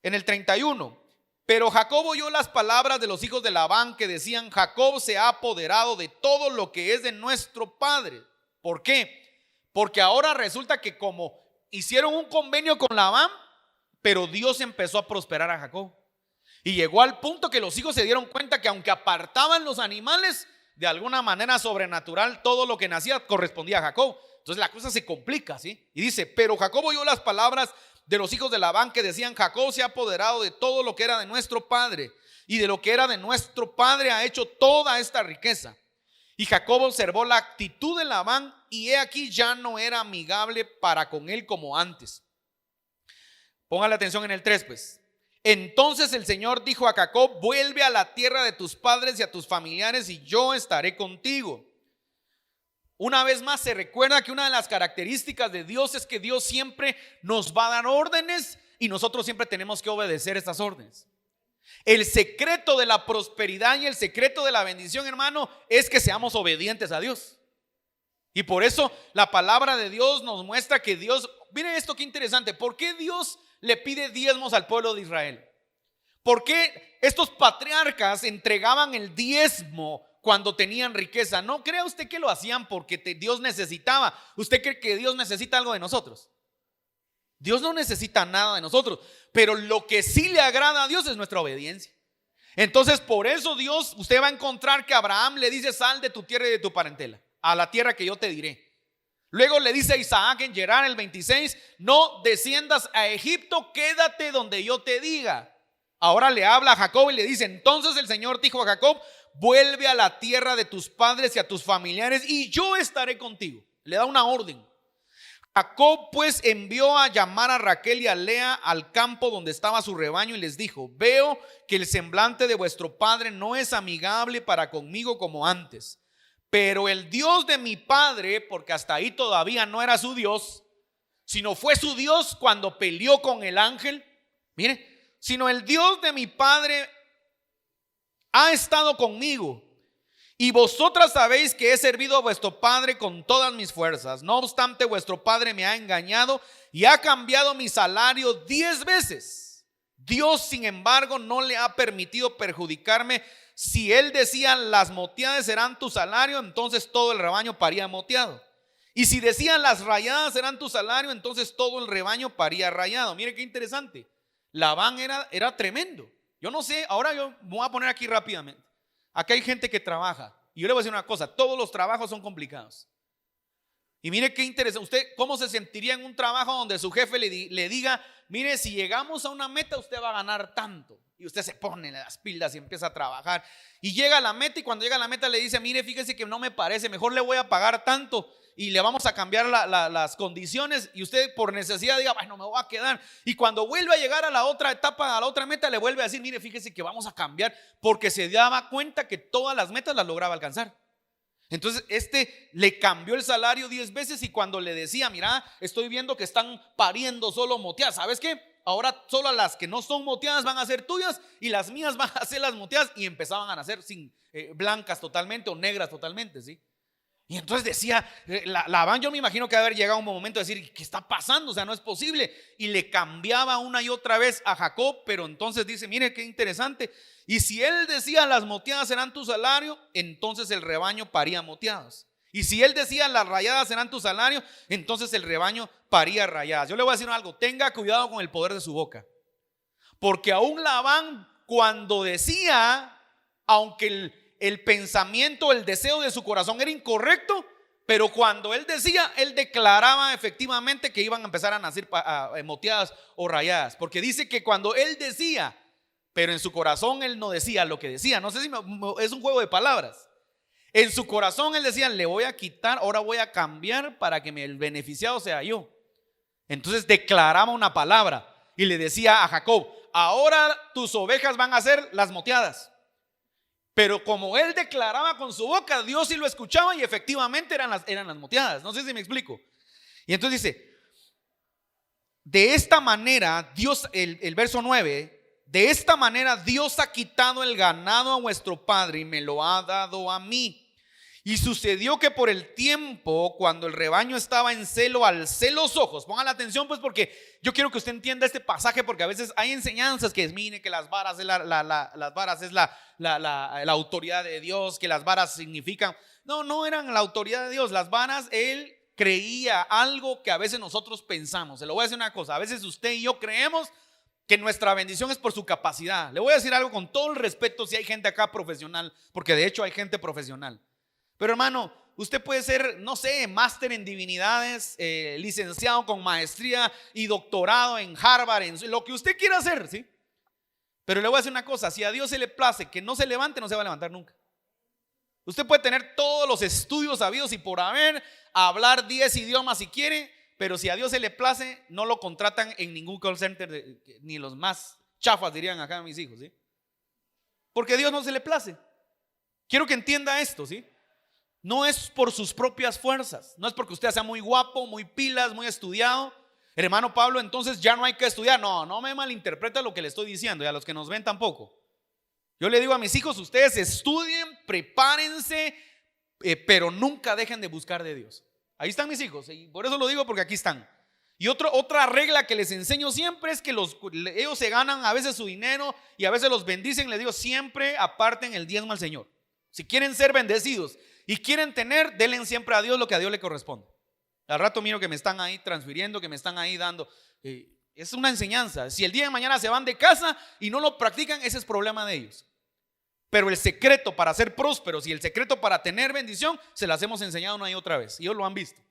en el 31: pero Jacob oyó las palabras de los hijos de Labán, que decían: Jacob se ha apoderado de todo lo que es de nuestro padre. ¿Por qué? Porque ahora resulta que como hicieron un convenio con Labán, pero Dios empezó a prosperar a Jacob. Y llegó al punto que los hijos se dieron cuenta que aunque apartaban los animales, de alguna manera sobrenatural, todo lo que nacía correspondía a Jacob. Entonces la cosa se complica, ¿sí? Y dice: pero Jacob oyó las palabras de los hijos de Labán, que decían: Jacob se ha apoderado de todo lo que era de nuestro padre, y de lo que era de nuestro padre ha hecho toda esta riqueza. Y Jacob observó la actitud de Labán, y he aquí ya no era amigable para con él como antes. Póngale atención en el 3, pues. Entonces el Señor dijo a Jacob: vuelve a la tierra de tus padres y a tus familiares, y yo estaré contigo. Una vez más se recuerda que una de las características de Dios es que Dios siempre nos va a dar órdenes, y nosotros siempre tenemos que obedecer estas órdenes. El secreto de la prosperidad y el secreto de la bendición, hermano, es que seamos obedientes a Dios. Y por eso la palabra de Dios nos muestra que Dios, miren esto qué interesante, ¿por qué Dios le pide diezmos al pueblo de Israel? ¿Por qué estos patriarcas entregaban el diezmo cuando tenían riqueza? No crea usted que lo hacían porque Dios necesitaba. ¿Usted cree que Dios necesita algo de nosotros? Dios no necesita nada de nosotros, pero lo que sí le agrada a Dios es nuestra obediencia. Entonces por eso Dios, usted va a encontrar que Abraham le dice: sal de tu tierra y de tu parentela, a la tierra que yo te diré. Luego le dice a Isaac en Gerar el 26, no desciendas a Egipto, quédate donde yo te diga. Ahora le habla a Jacob y le dice, entonces el Señor dijo a Jacob, vuelve a la tierra de tus padres y a tus familiares y yo estaré contigo. Le da una orden. Jacob pues envió a llamar a Raquel y a Lea al campo donde estaba su rebaño y les dijo, veo que el semblante de vuestro padre no es amigable para conmigo como antes, pero el Dios de mi padre, porque hasta ahí todavía no era su Dios, sino fue su Dios cuando peleó con el ángel, mire, sino el Dios de mi padre ha estado conmigo. Y vosotras sabéis que he servido a vuestro padre con todas mis fuerzas. No obstante, vuestro padre me ha engañado y ha cambiado mi salario 10 veces. Dios, sin embargo, no le ha permitido perjudicarme. Si él decía, las moteadas serán tu salario, entonces todo el rebaño paría moteado. Y si decían, las rayadas serán tu salario, entonces todo el rebaño paría rayado. Mire qué interesante. Labán era tremendo. Yo no sé, ahora yo me voy a poner aquí rápidamente. Acá hay gente que trabaja y yo le voy a decir una cosa, todos los trabajos son complicados. Y mire qué interesante, usted cómo se sentiría en un trabajo donde su jefe le diga, mire, si llegamos a una meta usted va a ganar tanto. Y usted se pone las pilas y empieza a trabajar. Y llega a la meta y cuando llega a la meta le dice, mire, fíjese que no me parece, mejor le voy a pagar tanto y le vamos a cambiar las condiciones. Y usted por necesidad diga, bueno, me voy a quedar. Y cuando vuelve a llegar a la otra etapa, a la otra meta, le vuelve a decir, mire, fíjese que vamos a cambiar, porque se daba cuenta que todas las metas las lograba alcanzar. Entonces le cambió el salario 10 veces y cuando le decía, mira, estoy viendo que están pariendo solo moteadas, ¿sabes qué? Ahora solo las que no son moteadas van a ser tuyas y las mías van a ser las moteadas, y empezaban a nacer sin blancas totalmente o negras totalmente, ¿sí? Y entonces decía, Labán, yo me imagino que haber llegado un momento de decir, ¿qué está pasando? O sea, no es posible. Y le cambiaba una y otra vez a Jacob, pero entonces dice, mire qué interesante. Y si él decía, las moteadas serán tu salario, entonces el rebaño paría moteadas. Y si él decía, las rayadas serán tu salario, entonces el rebaño paría rayadas. Yo le voy a decir algo, tenga cuidado con el poder de su boca. Porque aún Labán, cuando decía, aunque el pensamiento, el deseo de su corazón era incorrecto, pero cuando él decía, él declaraba efectivamente que iban a empezar a nacer moteadas o rayadas. Porque dice que cuando él decía, pero en su corazón él no decía lo que decía. No sé si es un juego de palabras. En su corazón él decía, le voy a quitar, ahora voy a cambiar para que el beneficiado sea yo. Entonces declaraba una palabra y le decía a Jacob, ahora tus ovejas van a ser las moteadas. Pero como él declaraba con su boca, Dios sí lo escuchaba y efectivamente eran las moteadas. No sé si me explico. Y entonces dice, de esta manera Dios, el verso 9, de esta manera Dios ha quitado el ganado a vuestro padre y me lo ha dado a mí. Y sucedió que por el tiempo, cuando el rebaño estaba en celo, alcé los ojos. Pongan la atención pues, porque yo quiero que usted entienda este pasaje, porque a veces hay enseñanzas que mire que las varas es las varas es la autoridad de Dios, que las varas significan. No eran la autoridad de Dios. Las varas, él creía algo que a veces nosotros pensamos. Se lo voy a decir una cosa, a veces usted y yo creemos que nuestra bendición es por su capacidad. Le voy a decir algo con todo el respeto si hay gente acá profesional, porque de hecho hay gente profesional. Pero hermano, usted puede ser, no sé, máster en divinidades, licenciado con maestría y doctorado en Harvard, en lo que usted quiera hacer, ¿sí? Pero le voy a decir una cosa, si a Dios se le place que no se levante, no se va a levantar nunca. Usted puede tener todos los estudios habidos y por haber, hablar 10 idiomas si quiere, pero si a Dios se le place, no lo contratan en ningún call center, ni los más chafas dirían acá mis hijos, ¿sí? Porque a Dios no se le place. Quiero que entienda esto, ¿sí? No es por sus propias fuerzas, no es porque usted sea muy guapo, muy pilas, muy estudiado. Hermano Pablo, entonces ya no hay que estudiar. No me malinterpreta lo que le estoy diciendo y a los que nos ven tampoco. Yo le digo a mis hijos, ustedes estudien, prepárense, pero nunca dejen de buscar de Dios. Ahí están mis hijos y por eso lo digo, porque aquí están. Y otra regla que les enseño siempre es que ellos se ganan a veces su dinero y a veces los bendicen. Les digo, siempre aparten el diezmo al Señor. Si quieren ser bendecidos y quieren tener, denle siempre a Dios lo que a Dios le corresponde. Al rato miro que me están ahí transfiriendo, que me están ahí dando. Es una enseñanza. Si el día de mañana se van de casa y no lo practican, ese es problema de ellos. Pero el secreto para ser prósperos y el secreto para tener bendición, se las hemos enseñado una y otra vez. Y ellos lo han visto.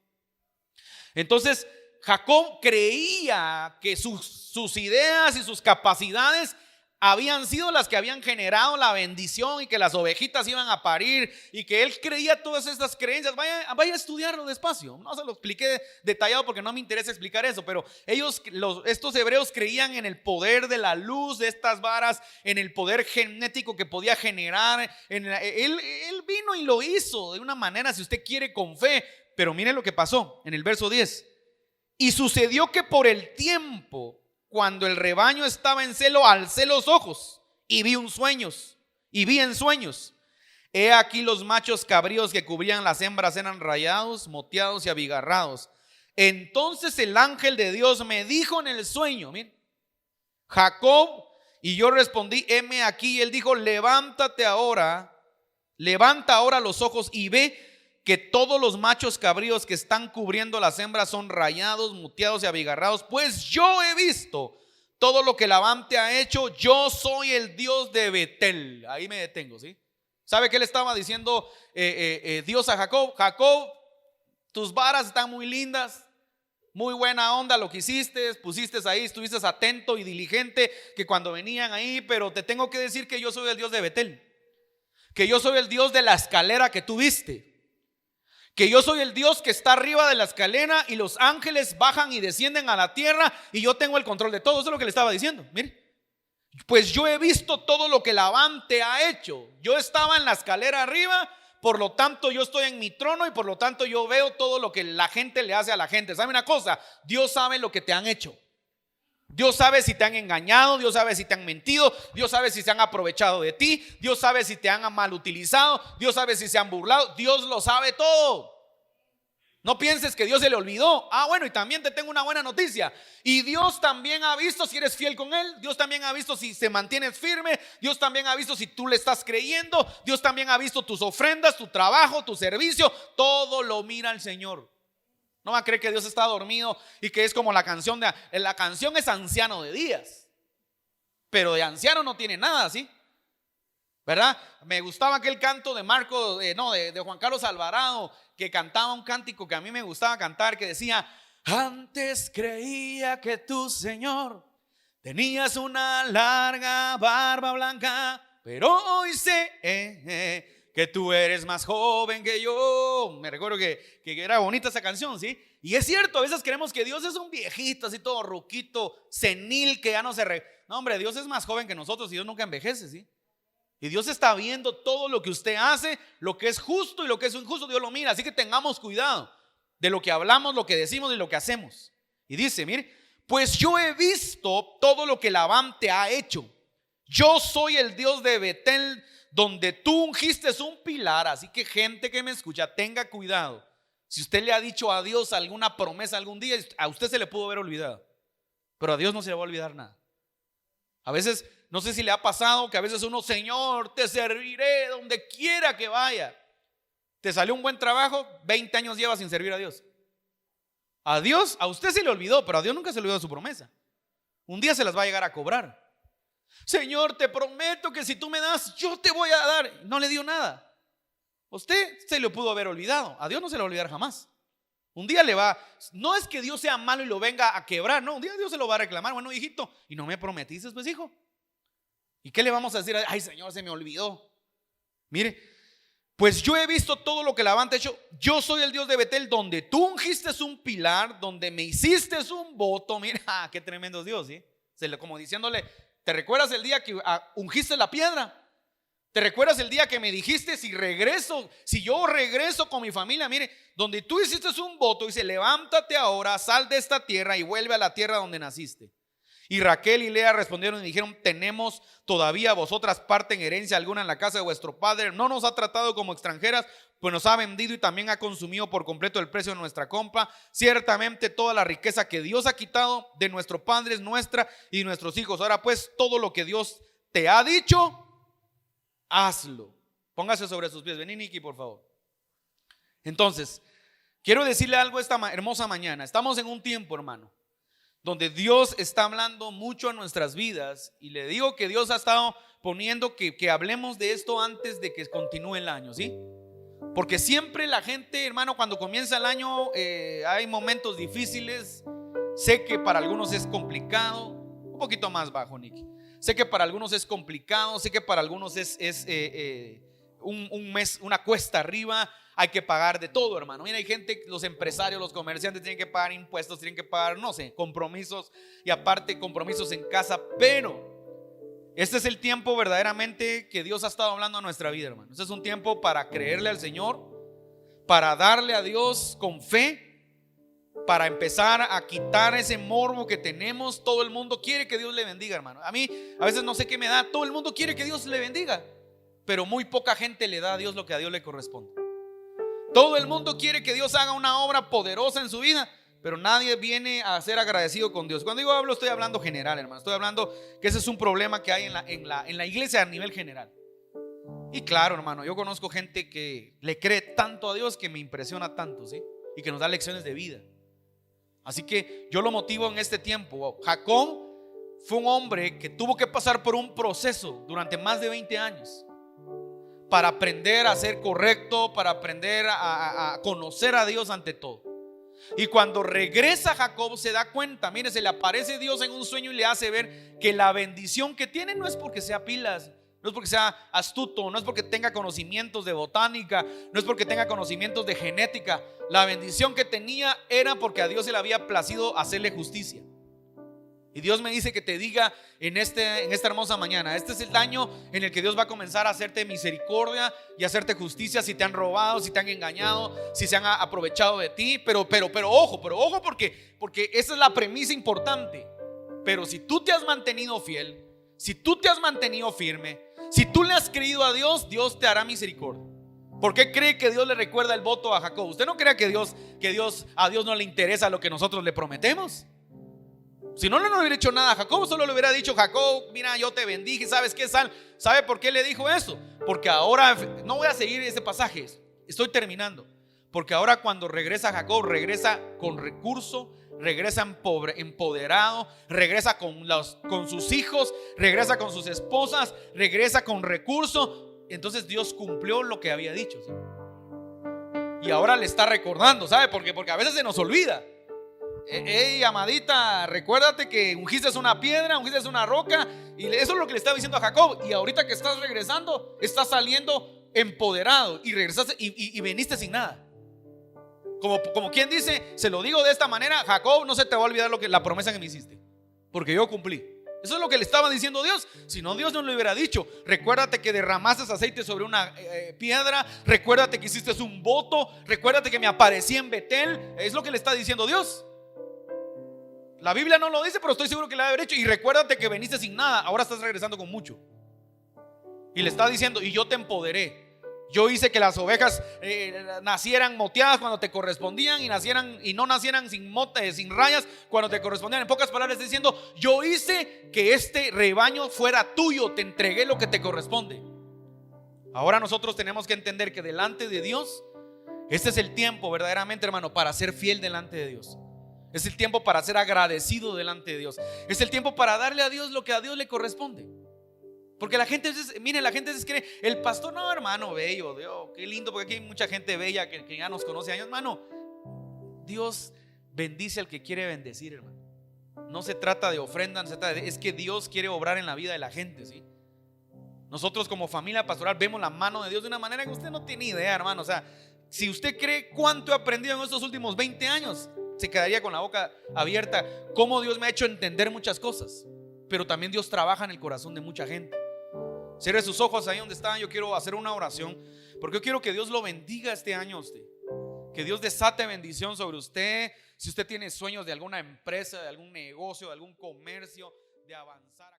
Entonces Jacob creía que sus ideas y sus capacidades habían sido las que habían generado la bendición, y que las ovejitas iban a parir, y que él creía todas estas creencias. Vaya a estudiarlo despacio, no se lo expliqué detallado porque no me interesa explicar eso, pero estos hebreos creían en el poder de la luz de estas varas, en el poder genético que podía generar. Él vino y lo hizo de una manera, si usted quiere, con fe. Pero mire lo que pasó en el verso 10. Y sucedió que por el tiempo, cuando el rebaño estaba en celo, alcé los ojos y vi en sueños. He aquí los machos cabríos que cubrían las hembras eran rayados, moteados y abigarrados. Entonces el ángel de Dios me dijo en el sueño, miren, Jacob, y yo respondí, heme aquí. Y él dijo, levanta ahora los ojos y ve que todos los machos cabríos que están cubriendo las hembras son rayados, muteados y abigarrados, pues yo he visto todo lo que Labán te ha hecho. Yo soy el Dios de Betel. Ahí me detengo, ¿sí? ¿Sabe qué le estaba diciendo Dios a Jacob? Jacob, tus varas están muy lindas, muy buena onda lo que hiciste, pusiste ahí, estuviste atento y diligente que cuando venían ahí, pero te tengo que decir que yo soy el Dios de Betel, que yo soy el Dios de la escalera que tú viste, que yo soy el Dios que está arriba de la escalera y los ángeles bajan y descienden a la tierra y yo tengo el control de todo. Eso es lo que le estaba diciendo. Mire, pues yo he visto todo lo que Labán te ha hecho. Yo estaba en la escalera arriba, por lo tanto yo estoy en mi trono y por lo tanto yo veo todo lo que la gente le hace a la gente. ¿Sabe una cosa? Dios sabe lo que te han hecho. Dios sabe si te han engañado, Dios sabe si te han mentido, Dios sabe si se han aprovechado de ti, Dios sabe si te han mal utilizado, Dios sabe si se han burlado, Dios lo sabe todo. No pienses que Dios se le olvidó. Bueno, y también te tengo una buena noticia. Y Dios también ha visto si eres fiel con Él. Dios también ha visto si te mantienes firme. Dios también ha visto si tú le estás creyendo. Dios también ha visto tus ofrendas, tu trabajo, tu servicio. Todo lo mira el Señor. No va a creer que Dios está dormido y que es como la canción la canción es anciano de días, pero de anciano no tiene nada, ¿sí? ¿Verdad? Me gustaba aquel canto de de Juan Carlos Alvarado, que cantaba un cántico que a mí me gustaba cantar, que decía: antes creía que tú, Señor, tenías una larga barba blanca, pero hoy sé que tú eres más joven que yo. Me recuerdo que era bonita esa canción, ¿sí? Y es cierto, a veces creemos que Dios es un viejito así todo ruquito, senil, que ya no No, hombre, Dios es más joven que nosotros y Dios nunca envejece, ¿sí? Y Dios está viendo todo lo que usted hace, lo que es justo y lo que es injusto, Dios lo mira. Así que tengamos cuidado de lo que hablamos, lo que decimos y lo que hacemos. Y dice, mire, pues yo he visto todo lo que Labán te ha hecho. Yo soy el Dios de Betel, donde tú ungiste un pilar. Así que gente que me escucha, tenga cuidado. Si usted le ha dicho a Dios alguna promesa algún día, a usted se le pudo haber olvidado, pero a Dios no se le va a olvidar nada. A veces, no sé si le ha pasado que a veces uno: Señor, te serviré donde quiera que vaya. Te salió un buen trabajo, 20 años lleva sin servir a Dios. A Dios, a usted se le olvidó, pero a Dios nunca se le olvidó su promesa. Un día se las va a llegar a cobrar. Señor, te prometo que si tú me das, yo te voy a dar. No le dio nada. Usted se le pudo haber olvidado. A Dios no se le va a olvidar jamás. Un día no es que Dios sea malo y lo venga a quebrar, no, un día Dios se lo va a reclamar. Bueno, hijito, ¿y no me prometiste, pues, hijo? ¿Y qué le vamos a decir? Ay, Señor, se me olvidó. Mire, pues yo he visto todo lo que Labán te ha hecho. Yo soy el Dios de Betel, donde tú ungiste un pilar, donde me hiciste un voto. Mira, qué tremendo Dios, ¿sí? Como diciéndole: ¿te recuerdas el día que ungiste la piedra? ¿Te recuerdas el día que me dijiste si yo regreso con mi familia? Mire, donde tú hiciste un voto, dice: levántate ahora, sal de esta tierra y vuelve a la tierra donde naciste. Y Raquel y Lea respondieron y dijeron: tenemos todavía vosotras parte en herencia alguna en la casa de vuestro padre. No nos ha tratado como extranjeras, pues nos ha vendido y también ha consumido por completo el precio de nuestra compra. Ciertamente toda la riqueza que Dios ha quitado de nuestro padre es nuestra y nuestros hijos. Ahora pues, todo lo que Dios te ha dicho, hazlo. Póngase sobre sus pies. Vení, Niki, por favor. Entonces, quiero decirle algo esta hermosa mañana. Estamos en un tiempo, hermano, donde Dios está hablando mucho a nuestras vidas. Y le digo que Dios ha estado poniendo que hablemos de esto antes de que continúe el año, ¿sí? Porque siempre la gente, hermano, cuando comienza el año hay momentos difíciles. Sé que para algunos es complicado. Un poquito más bajo, Nicky. Sé que para algunos es complicado. Sé que para algunos es un mes, una cuesta arriba. Hay que pagar de todo, hermano. Mira, hay gente, los empresarios, los comerciantes tienen que pagar impuestos, tienen que pagar, no sé, compromisos. Y aparte compromisos en casa. Pero este es el tiempo verdaderamente que Dios ha estado hablando a nuestra vida, hermano. Este es un tiempo para creerle al Señor, para darle a Dios con fe, para empezar a quitar ese morbo que tenemos. Todo el mundo quiere que Dios le bendiga, hermano. A mí a veces no sé qué me da. Todo el mundo quiere que Dios le bendiga, pero muy poca gente le da a Dios lo que a Dios le corresponde. Todo el mundo quiere que Dios haga una obra poderosa en su vida, pero nadie viene a ser agradecido con Dios. Cuando digo estoy hablando general, hermano. Estoy hablando que ese es un problema que hay en la iglesia a nivel general. Y claro, hermano, yo conozco gente que le cree tanto a Dios que me impresiona tanto, ¿sí? Y que nos da lecciones de vida. Así que yo lo motivo en este tiempo. Jacob fue un hombre que tuvo que pasar por un proceso durante más de 20 años para aprender a ser correcto, para aprender a conocer a Dios ante todo. Y cuando regresa Jacob se da cuenta, mire, se le aparece Dios en un sueño y le hace ver que la bendición que tiene no es porque sea pilas, no es porque sea astuto, no es porque tenga conocimientos de botánica, no es porque tenga conocimientos de genética. La bendición que tenía era porque a Dios se le había placido hacerle justicia. Y Dios me dice que te diga en esta hermosa mañana: este es el año en el que Dios va a comenzar a hacerte misericordia y hacerte justicia si te han robado, si te han engañado, si se han aprovechado de ti. Pero ojo, porque esa es la premisa importante. Pero si tú te has mantenido fiel, si tú te has mantenido firme, si tú le has creído a Dios, Dios te hará misericordia. ¿Por qué cree que Dios le recuerda el voto a Jacob? ¿Usted no cree que a Dios no le interesa lo que nosotros le prometemos? Si no le hubiera hecho nada a Jacob, solo le hubiera dicho: Jacob, mira, yo te bendije. ¿Sabes qué? ¿Sabe por qué le dijo eso? Porque ahora, no voy a seguir ese pasaje, estoy terminando. Porque ahora cuando regresa Jacob, regresa con recurso, regresa empoderado, regresa con sus hijos, regresa con sus esposas, regresa con recurso. Entonces Dios cumplió lo que había dicho, ¿sí? Y ahora le está recordando, ¿sabe? Porque a veces se nos olvida. Hey, amadita, recuérdate que ungiste una piedra, ungiste una roca. Y eso es lo que le estaba diciendo a Jacob. Y ahorita que estás regresando, estás saliendo empoderado. Y regresaste y viniste sin nada. Como quien dice, se lo digo de esta manera: Jacob, no se te va a olvidar la promesa que me hiciste, porque yo cumplí. Eso es lo que le estaba diciendo Dios. Si no, Dios no le hubiera dicho: recuérdate que derramaste aceite sobre una piedra, recuérdate que hiciste un voto, recuérdate que me aparecí en Betel. Es lo que le está diciendo Dios. La Biblia no lo dice, pero estoy seguro que le ha hecho. Y recuérdate que veniste sin nada, ahora estás regresando con mucho. Y le está diciendo: y yo te empoderé. Yo hice que las ovejas nacieran moteadas cuando te correspondían, y no nacieran sin rayas cuando te correspondían. En pocas palabras está diciendo: yo hice que este rebaño fuera tuyo, te entregué lo que te corresponde. Ahora nosotros tenemos que entender que delante de Dios, este es el tiempo verdaderamente, hermano, para ser fiel delante de Dios. Es el tiempo para ser agradecido delante de Dios. Es el tiempo para darle a Dios lo que a Dios le corresponde. Porque la gente, mire, la gente cree: el pastor, no, hermano, bello, Dios, qué lindo, porque aquí hay mucha gente bella que ya nos conoce años. Hermano, Dios bendice al que quiere bendecir, hermano. No se trata de ofrenda, es que Dios quiere obrar en la vida de la gente, ¿sí? Nosotros como familia pastoral vemos la mano de Dios de una manera que usted no tiene idea, hermano. O sea, si usted cree cuánto he aprendido en estos últimos 20 años, se quedaría con la boca abierta. Cómo Dios me ha hecho entender muchas cosas. Pero también Dios trabaja en el corazón de mucha gente. Cierre sus ojos ahí donde están. Yo quiero hacer una oración, porque yo quiero que Dios lo bendiga este año a usted. Que Dios desate bendición sobre usted. Si usted tiene sueños de alguna empresa, de algún negocio, de algún comercio, de avanzar.